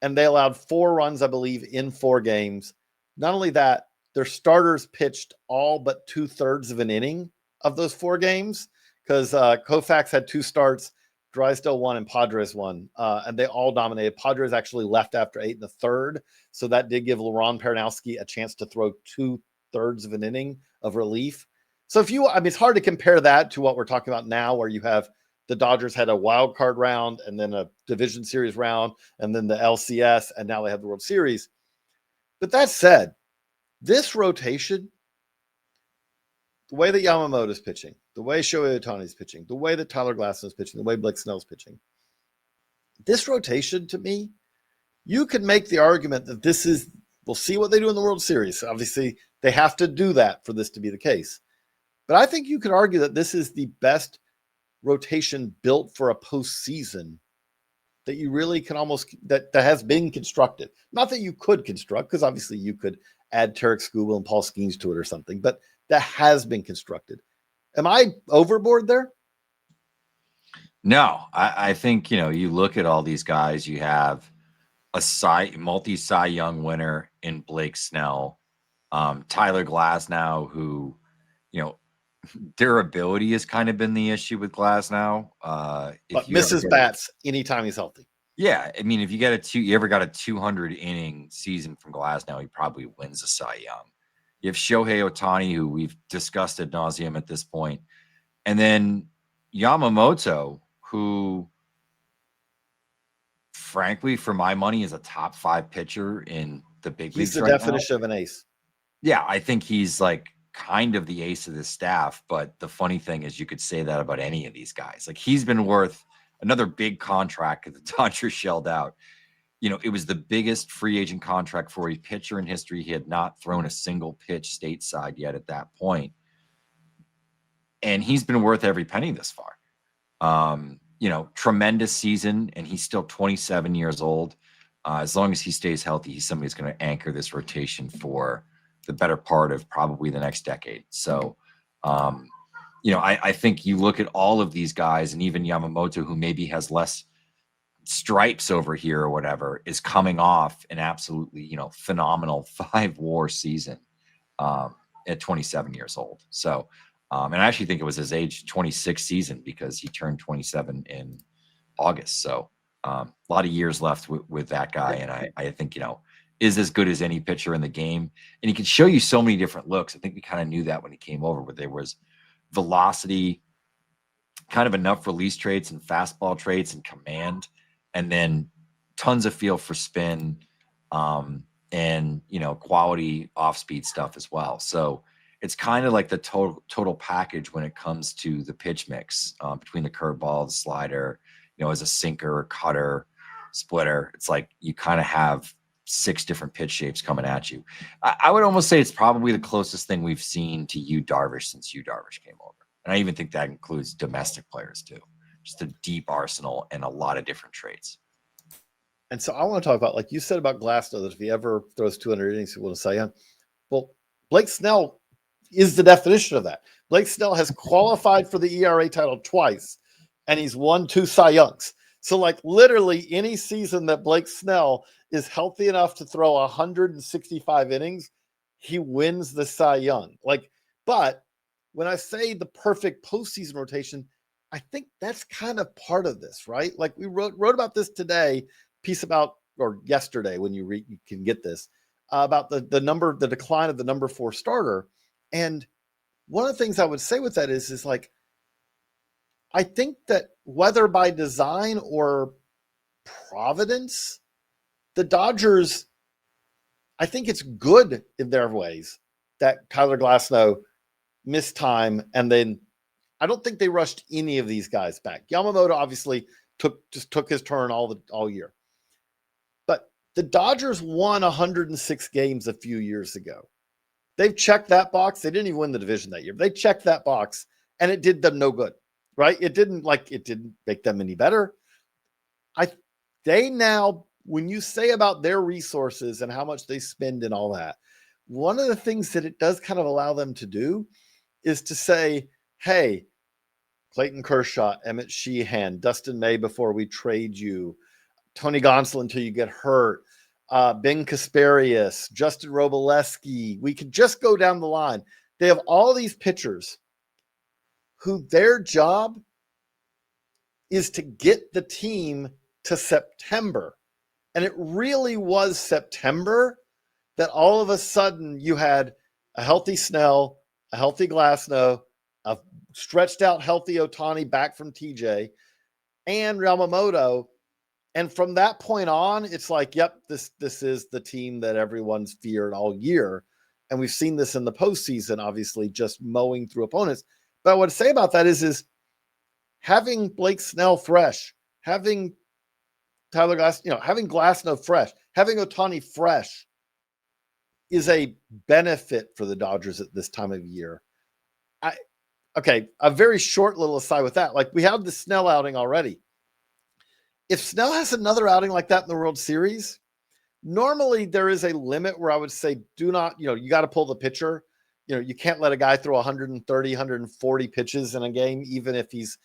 And they allowed 4 runs, I believe, in 4 games. Not only that, their starters pitched all but 2/3 of an inning of those 4 games because Koufax had 2 starts, Drysdale 1, and Padres 1, and they all dominated. Padres actually left after 8 1/3, so that did give Ron Peranowski a chance to throw 2/3 of an inning of relief. So it's hard to compare that to what we're talking about now, where you have the Dodgers had a wild card round and then a division series round and then the LCS, and now they have the World Series. But that said, this rotation, the way that Yamamoto is pitching, the way Shohei Ohtani is pitching, the way that Tyler Glasnow is pitching, the way Blake Snell is pitching, this rotation to me, you could make the argument that we'll see what they do in the World Series. Obviously, they have to do that for this to be the case. But I think you could argue that this is the best rotation built for a postseason that you really can that has been constructed. Not that you could construct, because obviously you could add Tarek Skubal and Paul Skeens to it or something, but that has been constructed. Am I overboard there?
No, I think, you look at all these guys, you have a multi-Cy Young winner in Blake Snell, Tyler Glasnow, who, durability has kind of been the issue with Glasnow.
But misses bats anytime he's healthy.
Yeah, I mean, if you ever got a 200 inning season from Glasnow, he probably wins a Cy Young. You have Shohei Ohtani, who we've discussed ad nauseum at this point, and then Yamamoto, who, frankly, for my money, is a top 5 pitcher in the big leagues.
He's the definition of an ace.
Yeah, I think he's like kind of the ace of the staff, but the funny thing is you could say that about any of these guys. Like, he's been worth another big contract that the Dodgers shelled out. It was the biggest free agent contract for a pitcher in history. He had not thrown a single pitch stateside yet at that point. and he's been worth every penny this far. Tremendous season, and he's still 27 years old. As long as he stays healthy, he's somebody who's going to anchor this rotation for the better part of probably the next decade. So, I think you look at all of these guys, and even Yamamoto, who maybe has less stripes over here or whatever, is coming off an absolutely, phenomenal 5-WAR season at 27 years old. So, and I actually think it was his age 26 season because he turned 27 in August. So a lot of years left with that guy. And I think, is as good as any pitcher in the game. And he can show you so many different looks. I think we kind of knew that when he came over, where there was velocity, kind of enough release traits and fastball traits and command, and then tons of feel for spin, and quality off-speed stuff as well. So it's kind of like the total package when it comes to the pitch mix, between the curveball, the slider, as a sinker, cutter, splitter. It's like you kind of have 6 different pitch shapes coming at you. I would almost say it's probably the closest thing we've seen to Yu Darvish since Yu Darvish came over. And I even think that includes domestic players too. Just a deep arsenal and a lot of different traits.
And so I want to talk about, like you said about Glasnow, that if he ever throws 200 innings, he will say, yeah. Well, Blake Snell is the definition of that. Blake Snell has qualified for the ERA title twice, and he's won 2 Cy Youngs. So, like, literally any season that Blake Snell is healthy enough to throw 165 innings, he wins the Cy Young. But when I say the perfect postseason rotation, I think that's kind of part of this, right? Like, we wrote about this today, or yesterday when you can get this, about the decline of the number 4 starter. And one of the things I would say with that is like, I think that whether by design or providence, the Dodgers, I think it's good in their ways that Tyler Glasnow missed time, and then I don't think they rushed any of these guys back. Yamamoto obviously took his turn all year. But the Dodgers won 106 games a few years ago. They've checked that box. They didn't even win the division that year. They checked that box, and it did them no good, right? It didn't make them any better. They now, when you say about their resources and how much they spend and all that, one of the things that it does kind of allow them to do is to say, hey, Clayton Kershaw, Emmett Sheehan, Dustin May before we trade you, Tony Gonsolin until you get hurt, Ben Kasparius, Justin Robleski. We could just go down the line. They have all these pitchers who their job is to get the team to September. And it really was September that all of a sudden you had a healthy Snell, a healthy Glasnow, a stretched out healthy Ohtani back from TJ, and Yamamoto. And from that point on, it's like, yep, this is the team that everyone's feared all year. And we've seen this in the postseason, obviously, just mowing through opponents. But what I say about that is having Blake Snell fresh, having Tyler Glasnow, having Glasnow fresh, having Ohtani fresh is a benefit for the Dodgers at this time of year. A very short little aside with that. Like, we have the Snell outing already. If Snell has another outing like that in the World Series, normally there is a limit where I would say do not, you got to pull the pitcher. You can't let a guy throw 130, 140 pitches in a game, even if he's,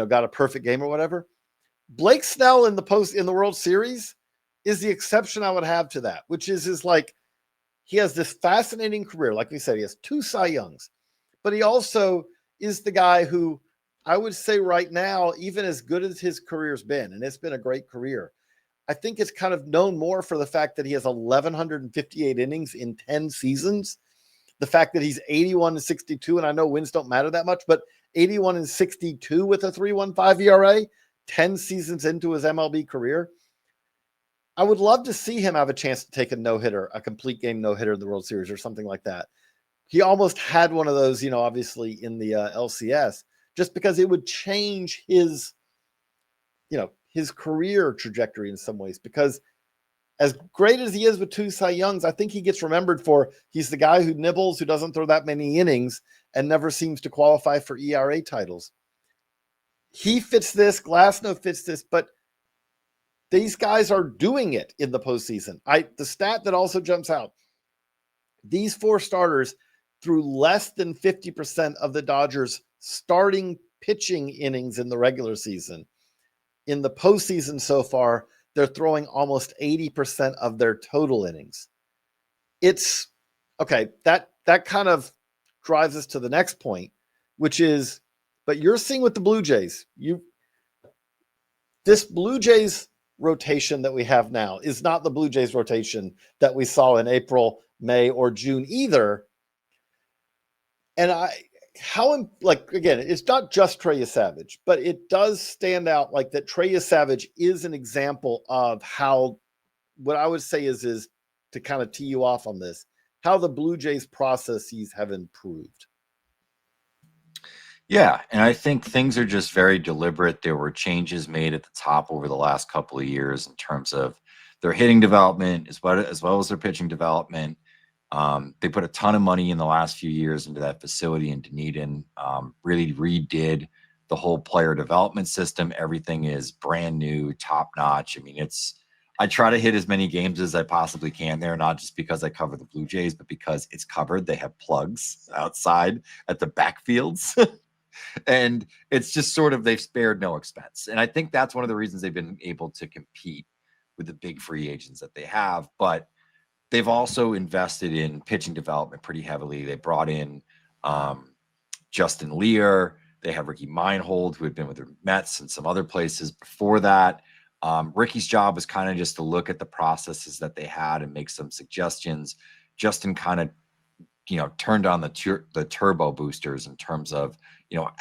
got a perfect game or whatever. Blake Snell in the World Series is the exception I would have to that, which is like, he has this fascinating career. Like we said, he has 2 Cy Youngs, but he also is the guy who I would say right now, even as good as his career's been, and it's been a great career, I think it's kind of known more for the fact that he has 1,158 innings in 10 seasons. The fact that he's 81-62, and I know wins don't matter that much, but 81-62 with a 3.15 ERA, 10 seasons into his MLB career. I would love to see him have a chance to take a no-hitter, a complete game no-hitter in the World Series or something like that. He almost had one of those, obviously in the LCS, just because it would change his career trajectory in some ways. Because as great as he is with 2 Cy Youngs, I think he gets remembered for he's the guy who nibbles, who doesn't throw that many innings, and never seems to qualify for ERA titles. He fits this, Glasnow fits this, but these guys are doing it in the postseason. The stat that also jumps out, these 4 starters threw less than 50% of the Dodgers' starting pitching innings in the regular season. In the postseason so far, they're throwing almost 80% of their total innings. It's okay. That kind of drives us to the next point, which is, but you're seeing with the Blue Jays, this Blue Jays rotation that we have now is not the Blue Jays rotation that we saw in April, May, or June either. And again, it's not just Trey Savage, but it does stand out like that Trey Savage is an example of how, what I would say is to kind of tee you off on this, how the Blue Jays processes have improved.
Yeah, and I think things are just very deliberate. There were changes made at the top over the last couple of years in terms of their hitting development as well as their pitching development. They put a ton of money in the last few years into that facility in Dunedin, really redid the whole player development system. Everything is brand new, top notch. I mean, I try to hit as many games as I possibly can there, not just because I cover the Blue Jays, but because it's covered. They have plugs outside at the backfields. And it's just sort of, they've spared no expense. And I think that's one of the reasons they've been able to compete with the big free agents that they have. But they've also invested in pitching development pretty heavily. They brought in Justin Lear. They have Ricky Meinhold, who had been with the Mets and some other places before that. Ricky's job was kind of just to look at the processes that they had and make some suggestions. Justin kind of, turned on the turbo boosters in terms of,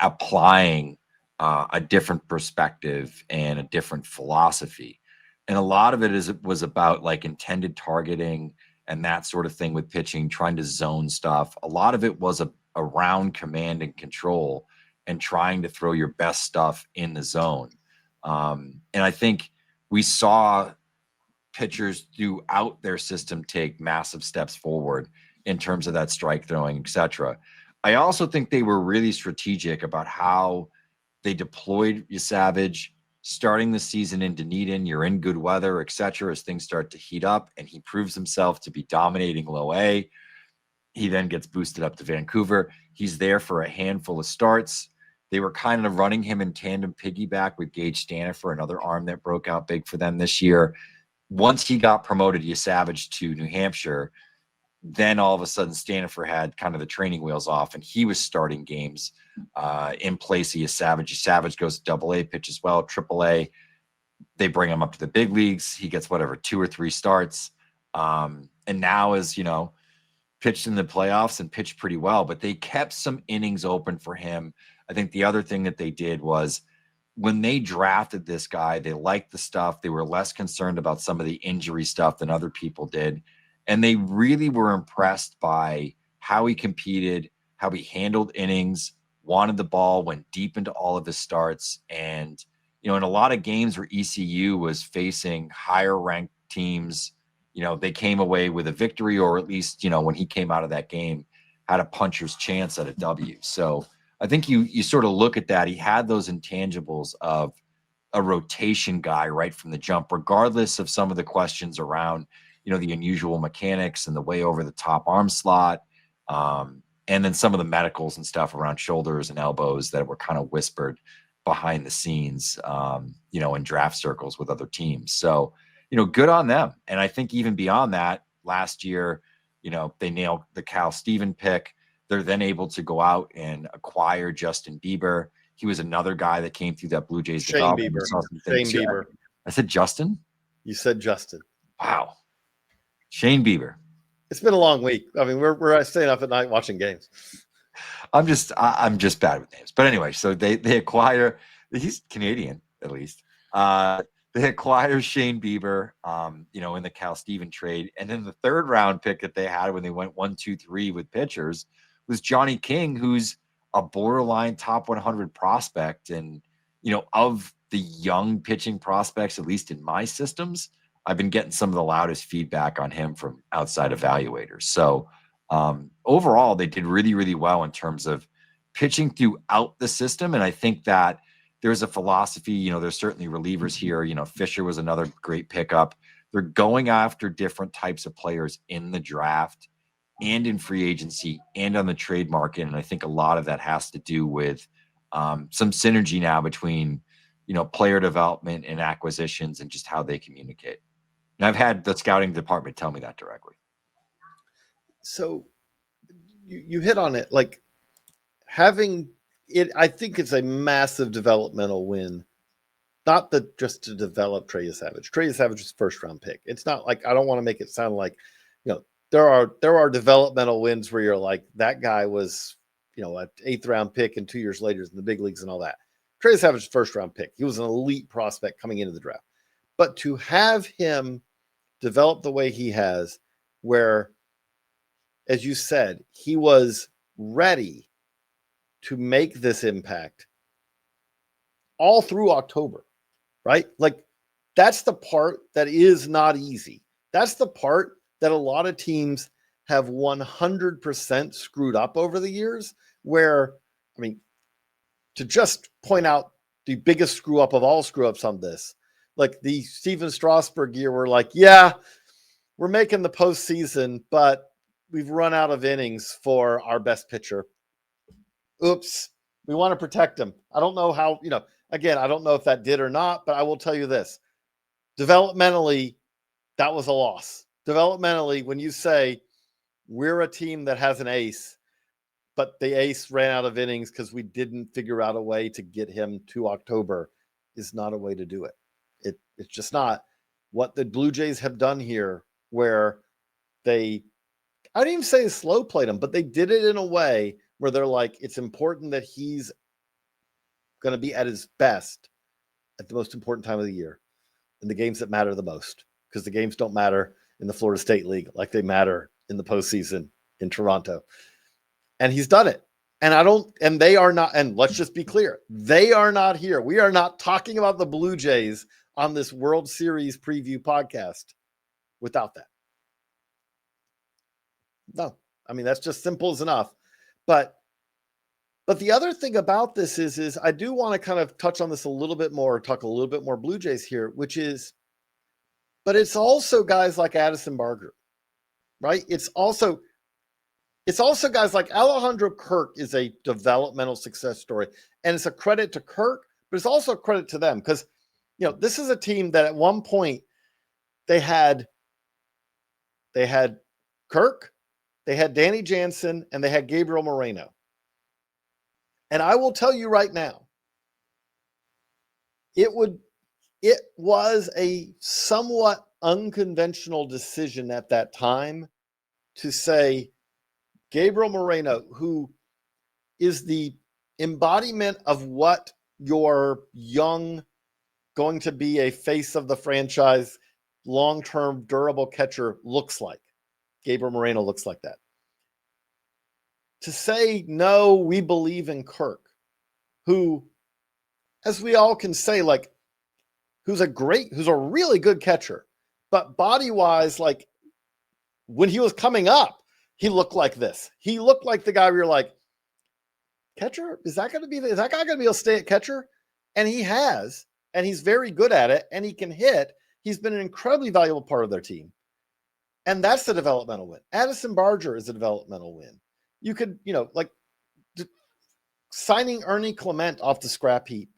applying a different perspective and a different philosophy. And a lot of it was about like intended targeting and that sort of thing with pitching, trying to zone stuff. A lot of it was around command and control and trying to throw your best stuff in the zone. And I think we saw pitchers throughout their system take massive steps forward in terms of that strike throwing, etc. I also think they were really strategic about how they deployed Savage. Starting the season in Dunedin, you're in good weather, etc. As things start to heat up, and he proves himself to be dominating low A. He then gets boosted up to Vancouver. He's there for a handful of starts. They were kind of running him in tandem piggyback with Gage Stanifer, another arm that broke out big for them this year. Once he got promoted, Savage, to New Hampshire, then all of a sudden Stanifer had kind of the training wheels off, and he was starting games in place of Savage. Savage goes to Double-A, pitches well, Triple-A. They bring him up to the big leagues. He gets 2 or 3 starts, and now is pitched in the playoffs and pitched pretty well. But they kept some innings open for him. I think the other thing that they did was when they drafted this guy, they liked the stuff. They were less concerned about some of the injury stuff than other people did. And they really were impressed by how he competed, how he handled innings, wanted the ball, went deep into all of his starts. And, in a lot of games where ECU was facing higher ranked teams, they came away with a victory, or at least, when he came out of that game, had a puncher's chance at a W. So I think you sort of look at that. He had those intangibles of a rotation guy right from the jump, regardless of some of the questions around, the unusual mechanics and the way over the top arm slot. And then some of the medicals and stuff around shoulders and elbows that were kind of whispered behind the scenes, in draft circles with other teams. So, good on them. And I think even beyond that, last year, they nailed the Cal Steven pick. They're then able to go out and acquire Justin Bieber. He was another guy that came through that Blue Jays development.
Shane Bieber.
I said Justin?
You said Justin.
Wow. Shane Bieber.
It's been a long week. I mean, we're staying up at night watching games.
I'm just bad with names. But anyway, so they acquire, he's Canadian at least. They acquire Shane Bieber, in the Cal Steven trade. And then the 3rd round pick that they had when they went 1, 2, 3 with pitchers was Johnny King, who's a borderline top 100 prospect. And, of the young pitching prospects, at least in my systems, I've been getting some of the loudest feedback on him from outside evaluators. So Overall, they did really, really well in terms of pitching throughout the system. And I think that there's a philosophy, there's certainly relievers here. Fisher was another great pickup. They're going after different types of players in the draft and in free agency and on the trade market. And I think a lot of that has to do with some synergy now between, player development and acquisitions and just how they communicate. And I've had the scouting department tell me that directly.
So you hit on it, like having it. I think it's a massive developmental win. Not that just to develop Trey Savage. Trey Savage is first round pick. It's not like, I don't want to make it sound like, there are developmental wins where you're like, that guy was, an 8th round pick and 2 years later is in the big leagues and all that. Trey Savage is first round pick. He was an elite prospect coming into the draft. But to have him develop the way he has, where, as you said, he was ready to make this impact all through October, right? Like, that's the part that is not easy. That's the part that a lot of teams have 100% screwed up over the years, where, to just point out the biggest screw up of all screw ups on this, like the Steven Strasburg year, we're like, yeah, we're making the postseason, but we've run out of innings for our best pitcher. Oops, we want to protect him. I don't know how, again, I don't know if that did or not, but I will tell you this. Developmentally, that was a loss. Developmentally, when you say we're a team that has an ace, but the ace ran out of innings because we didn't figure out a way to get him to October, is not a way to do it. It's just not. What the Blue Jays have done here, where I didn't even say slow played him, but they did it in a way where they're like, it's important that he's going to be at his best at the most important time of the year, in the games that matter the most, because the games don't matter in the Florida State League like they matter in the postseason in Toronto. And he's done it. And they are not, and let's just be clear, they are not here. We are not talking about the Blue Jays on this World Series preview podcast without that. No, that's just simple as enough. But the other thing about this is I do want to kind of touch on this a little bit more, talk a little bit more Blue Jays here, which is, but it's also guys like Addison Barger, right? It's also guys like Alejandro Kirk is a developmental success story. And it's a credit to Kirk, but it's also a credit to them, because, this is a team that at one point they had Kirk, they had Danny Jansen, and they had Gabriel Moreno. And I will tell you right now, it was a somewhat unconventional decision at that time to say Gabriel Moreno, who is the embodiment of what your young, going to be a face of the franchise, long-term durable catcher looks like. Gabriel Moreno looks like that. To say, no, we believe in Kirk, who, as we all can say, like, who's a really good catcher, but body-wise, like, when he was coming up, he looked like this. He looked like the guy where you're like, catcher? Is that guy going to be able to stay at catcher? And he has, and he's very good at it, and he can hit. He's been an incredibly valuable part of their team. And that's the developmental win. Addison Barger is a developmental win. You could, signing Ernie Clement off the scrap heap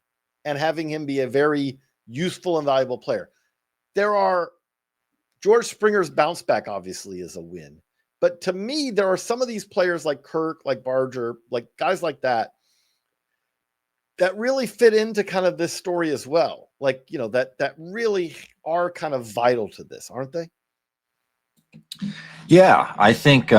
and having him be a very useful and valuable player. George Springer's bounce back obviously is a win. But to me, there are some of these players like Kirk, like Barger, like guys like that really fit into kind of this story as well. Like, that really are kind of vital to this, aren't they?
Yeah, I think,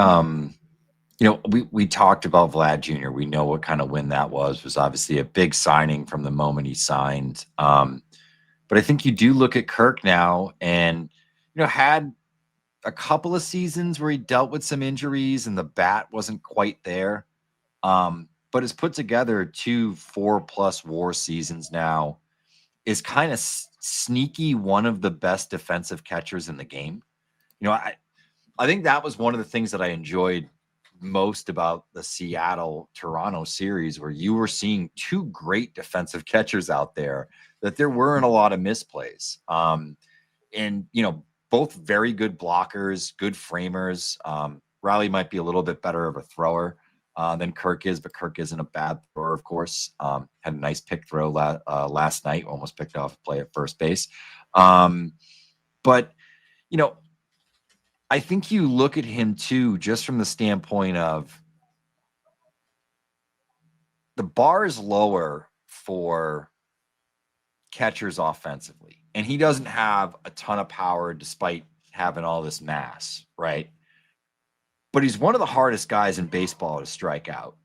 we talked about Vlad Jr. We know what kind of win that was obviously a big signing from the moment he signed. But I think you do look at Kirk now and, had a couple of seasons where he dealt with some injuries and the bat wasn't quite there. But has put together 2 4+ WAR seasons now, is kind of sneaky one of the best defensive catchers in the game. I think that was one of the things that I enjoyed most about the Seattle-Toronto series, where you were seeing two great defensive catchers out there, that there weren't a lot of misplays. And, both very good blockers, good framers. Riley might be a little bit better of a thrower than Kirk is, but Kirk isn't a bad thrower, of course. Had a nice pick throw last night, almost picked off a play at first base. But, I think you look at him too, just from the standpoint of the bar is lower for catchers offensively. And he doesn't have a ton of power despite having all this mass, right? But he's one of the hardest guys in baseball to strike out.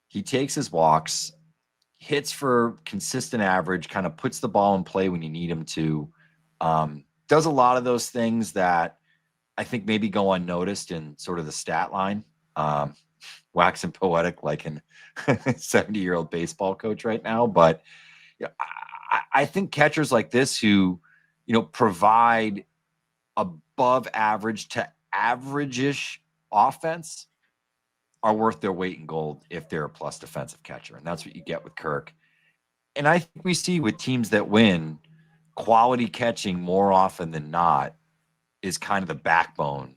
He takes his walks, hits for consistent average, kind of puts the ball in play when you need him to. Does a lot of those things that I think maybe go unnoticed in sort of the stat line. Waxing poetic like a 70-year-old baseball coach right now. But I think catchers like this who, provide above average to average-ish offense are worth their weight in gold if they're a plus defensive catcher. And that's what you get with Kirk. And I think we see with teams that win, quality catching more often than not is kind of the backbone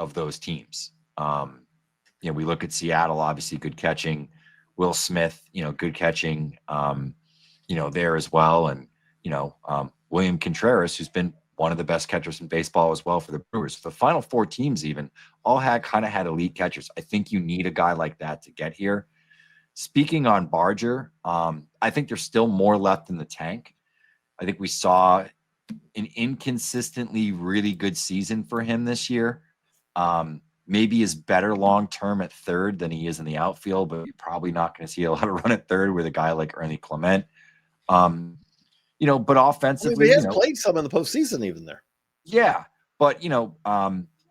of those teams. We look at Seattle, obviously good catching. Will Smith, good catching, there as well. And, William Contreras, who's been one of the best catchers in baseball as well for the Brewers. The final four teams even all had elite catchers. I think you need a guy like that to get here. Speaking on Barger, I think there's still more left in the tank. I think we saw an inconsistently really good season for him this year. Maybe is better long-term at third than he is in the outfield, but you're probably not going to see a lot of run at third with a guy like Ernie Clement. But offensively,
he has played some in the postseason even there.
Yeah. But,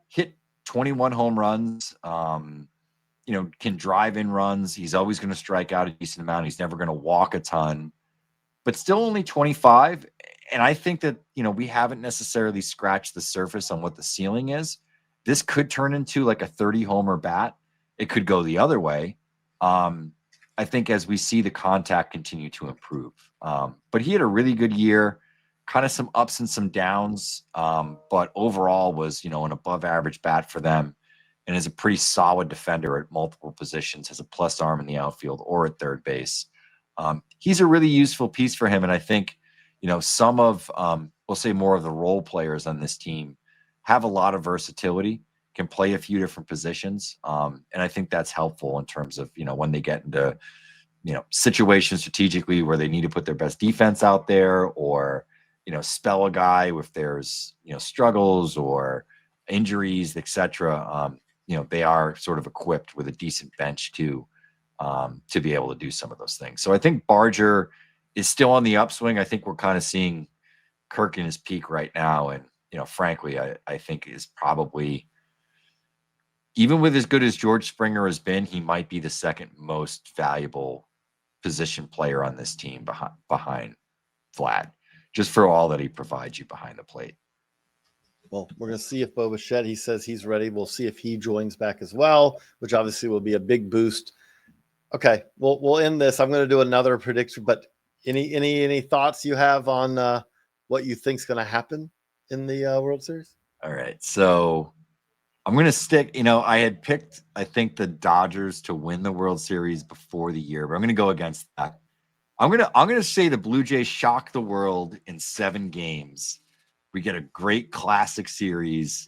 hit 21 home runs, can drive in runs. He's always going to strike out a decent amount. He's never going to walk a ton, but still only 25. And I think that, we haven't necessarily scratched the surface on what the ceiling is. This could turn into like a 30 homer bat. It could go the other way. I think as we see the contact continue to improve. But he had a really good year, kind of some ups and some downs. But overall was, an above average bat for them and is a pretty solid defender at multiple positions, has a plus arm in the outfield or at third base. He's a really useful piece for him. And I think, some of, we'll say more of the role players on this team have a lot of versatility, can play a few different positions. And I think that's helpful in terms of, when they get into, situations strategically where they need to put their best defense out there or, spell a guy if there's, struggles or injuries, etc. They are sort of equipped with a decent bench to be able to do some of those things. So I think Barger is still on the upswing. I think we're kind of seeing Kirk in his peak right now. And, frankly, I think is probably, even with as good as George Springer has been, he might be the second most valuable position player on this team behind Vlad, just for all that he provides you behind the plate.
Well, we're going to see if Bo Bichette, he says he's ready. We'll see if he joins back as well, which obviously will be a big boost. Okay, we'll end this. I'm going to do another prediction, but any thoughts you have on what you think is going to happen in the World Series?
All right, so I'm going to stick, I had picked, I think, the Dodgers to win the World Series before the year, but I'm going to go against that. I'm going to say the Blue Jays shock the world in 7 games. We get a great classic series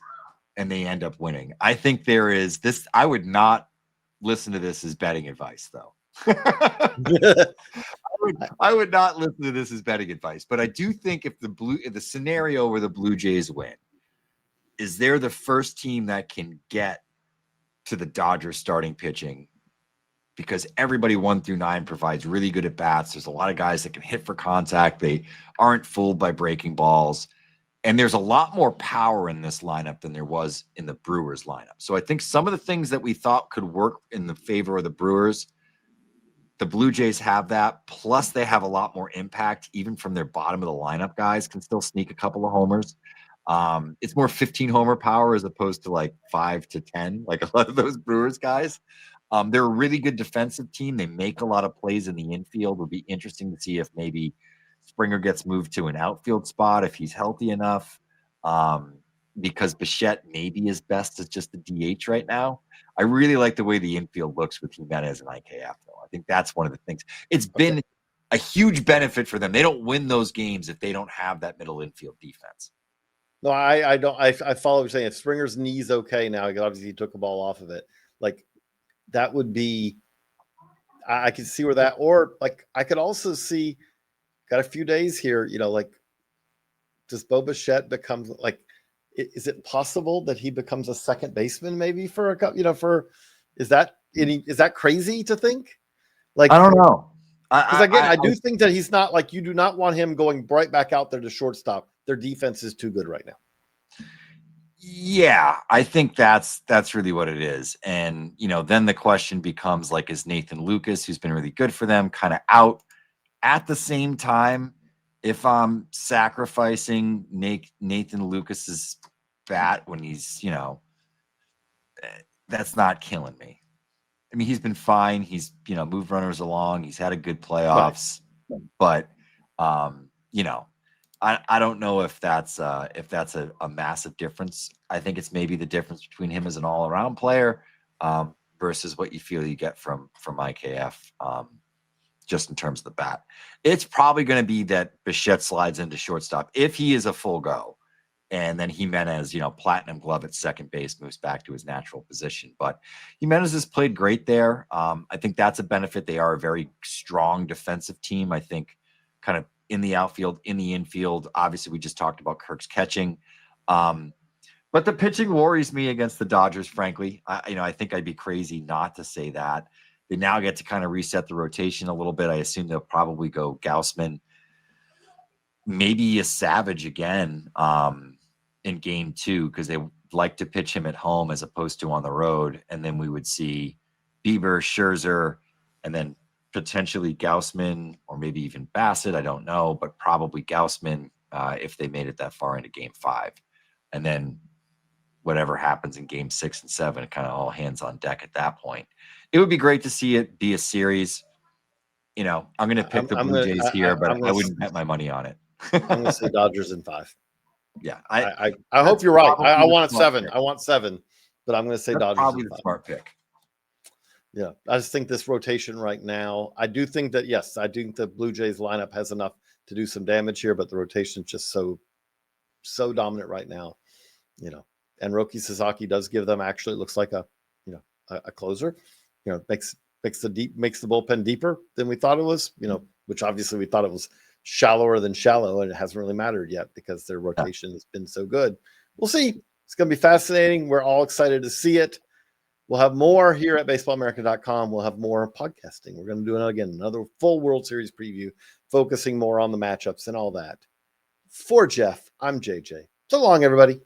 and they end up winning. I think there is this. I would not listen to this as betting advice, though. I would not listen to this as betting advice, but I do think if the scenario where the Blue Jays win, is they're the first team that can get to the Dodgers starting pitching, because everybody 1 through 9 provides really good at bats. There's a lot of guys that can hit for contact. They aren't fooled by breaking balls. And there's a lot more power in this lineup than there was in the Brewers lineup. So I think some of the things that we thought could work in the favor of the Brewers, the Blue Jays have that. Plus they have a lot more impact, even from their bottom of the lineup guys can still sneak a couple of homers. It's more 15 homer power as opposed to like 5 to 10, like a lot of those Brewers guys. They're a really good defensive team. They make a lot of plays in the infield. It'll be interesting to see if maybe Springer gets moved to an outfield spot if he's healthy enough. Because Bichette maybe is best as just the DH right now. I really like the way the infield looks with Jimenez and IKF, though. I think that's one of the things. It's been a huge benefit for them. They don't win those games if they don't have that middle infield defense.
No, I don't. I follow what you're saying. If Springer's knee's okay now, obviously he took a ball off of it. Like that would be. I could see where that, or like I could also see. Got a few days here, like does Bo Bichette become like? Is it possible that he becomes a second baseman maybe for a couple? Is that crazy to think? Like
I don't know.
Because again, I do think that he's not like you do not want him going right back out there to shortstop. Their defense is too good right now.
Yeah, I think that's really what it is. And, then the question becomes like, is Nathan Lucas, who's been really good for them, kind of out at the same time? If I'm sacrificing Nathan Lucas's bat when he's, that's not killing me. I mean, he's been fine. He's, moved runners along. He's had a good playoffs, but, I don't know if that's a massive difference. I think it's maybe the difference between him as an all-around player versus what you feel you get from IKF, just in terms of the bat. It's probably going to be that Bichette slides into shortstop if he is a full go, and then Jimenez, platinum glove at second base, moves back to his natural position. But Jimenez has played great there. I think that's a benefit. They are a very strong defensive team. I think kind of in the outfield, in the infield. Obviously, we just talked about Kirk's catching. But the pitching worries me against the Dodgers, frankly. I think I'd be crazy not to say that. They now get to kind of reset the rotation a little bit. I assume they'll probably go Gaussman, maybe a Savage again in game 2, because they like to pitch him at home as opposed to on the road. And then we would see Bieber, Scherzer, and then potentially Gaussman or maybe even Bassett. I don't know, but probably Gaussman if they made it that far into game 5. And then whatever happens in game 6 and 7, kind of all hands on deck at that point. It would be great to see it be a series. I'm going to pick the Blue Jays here, but I wouldn't bet my money on it.
I'm going to say Dodgers in 5.
Yeah.
I hope you're right. I want 7. Pick. I want 7, but I'm going to say
that's
Dodgers
probably
in 5.
The smart pick.
Yeah. I just think this rotation right now, I do think that, yes, I think the Blue Jays lineup has enough to do some damage here, but the rotation is just so dominant right now, and Roki Sasaki does give them, actually, it looks like a closer, makes the bullpen deeper than we thought it was, which obviously we thought it was shallower than shallow, and it hasn't really mattered yet because their rotation has been so good. We'll see. It's going to be fascinating. We're all excited to see it. We'll have more here at baseballamerica.com. We'll have more podcasting. We're going to do another full World Series preview, focusing more on the matchups and all that. For Geoff, I'm JJ. So long, everybody.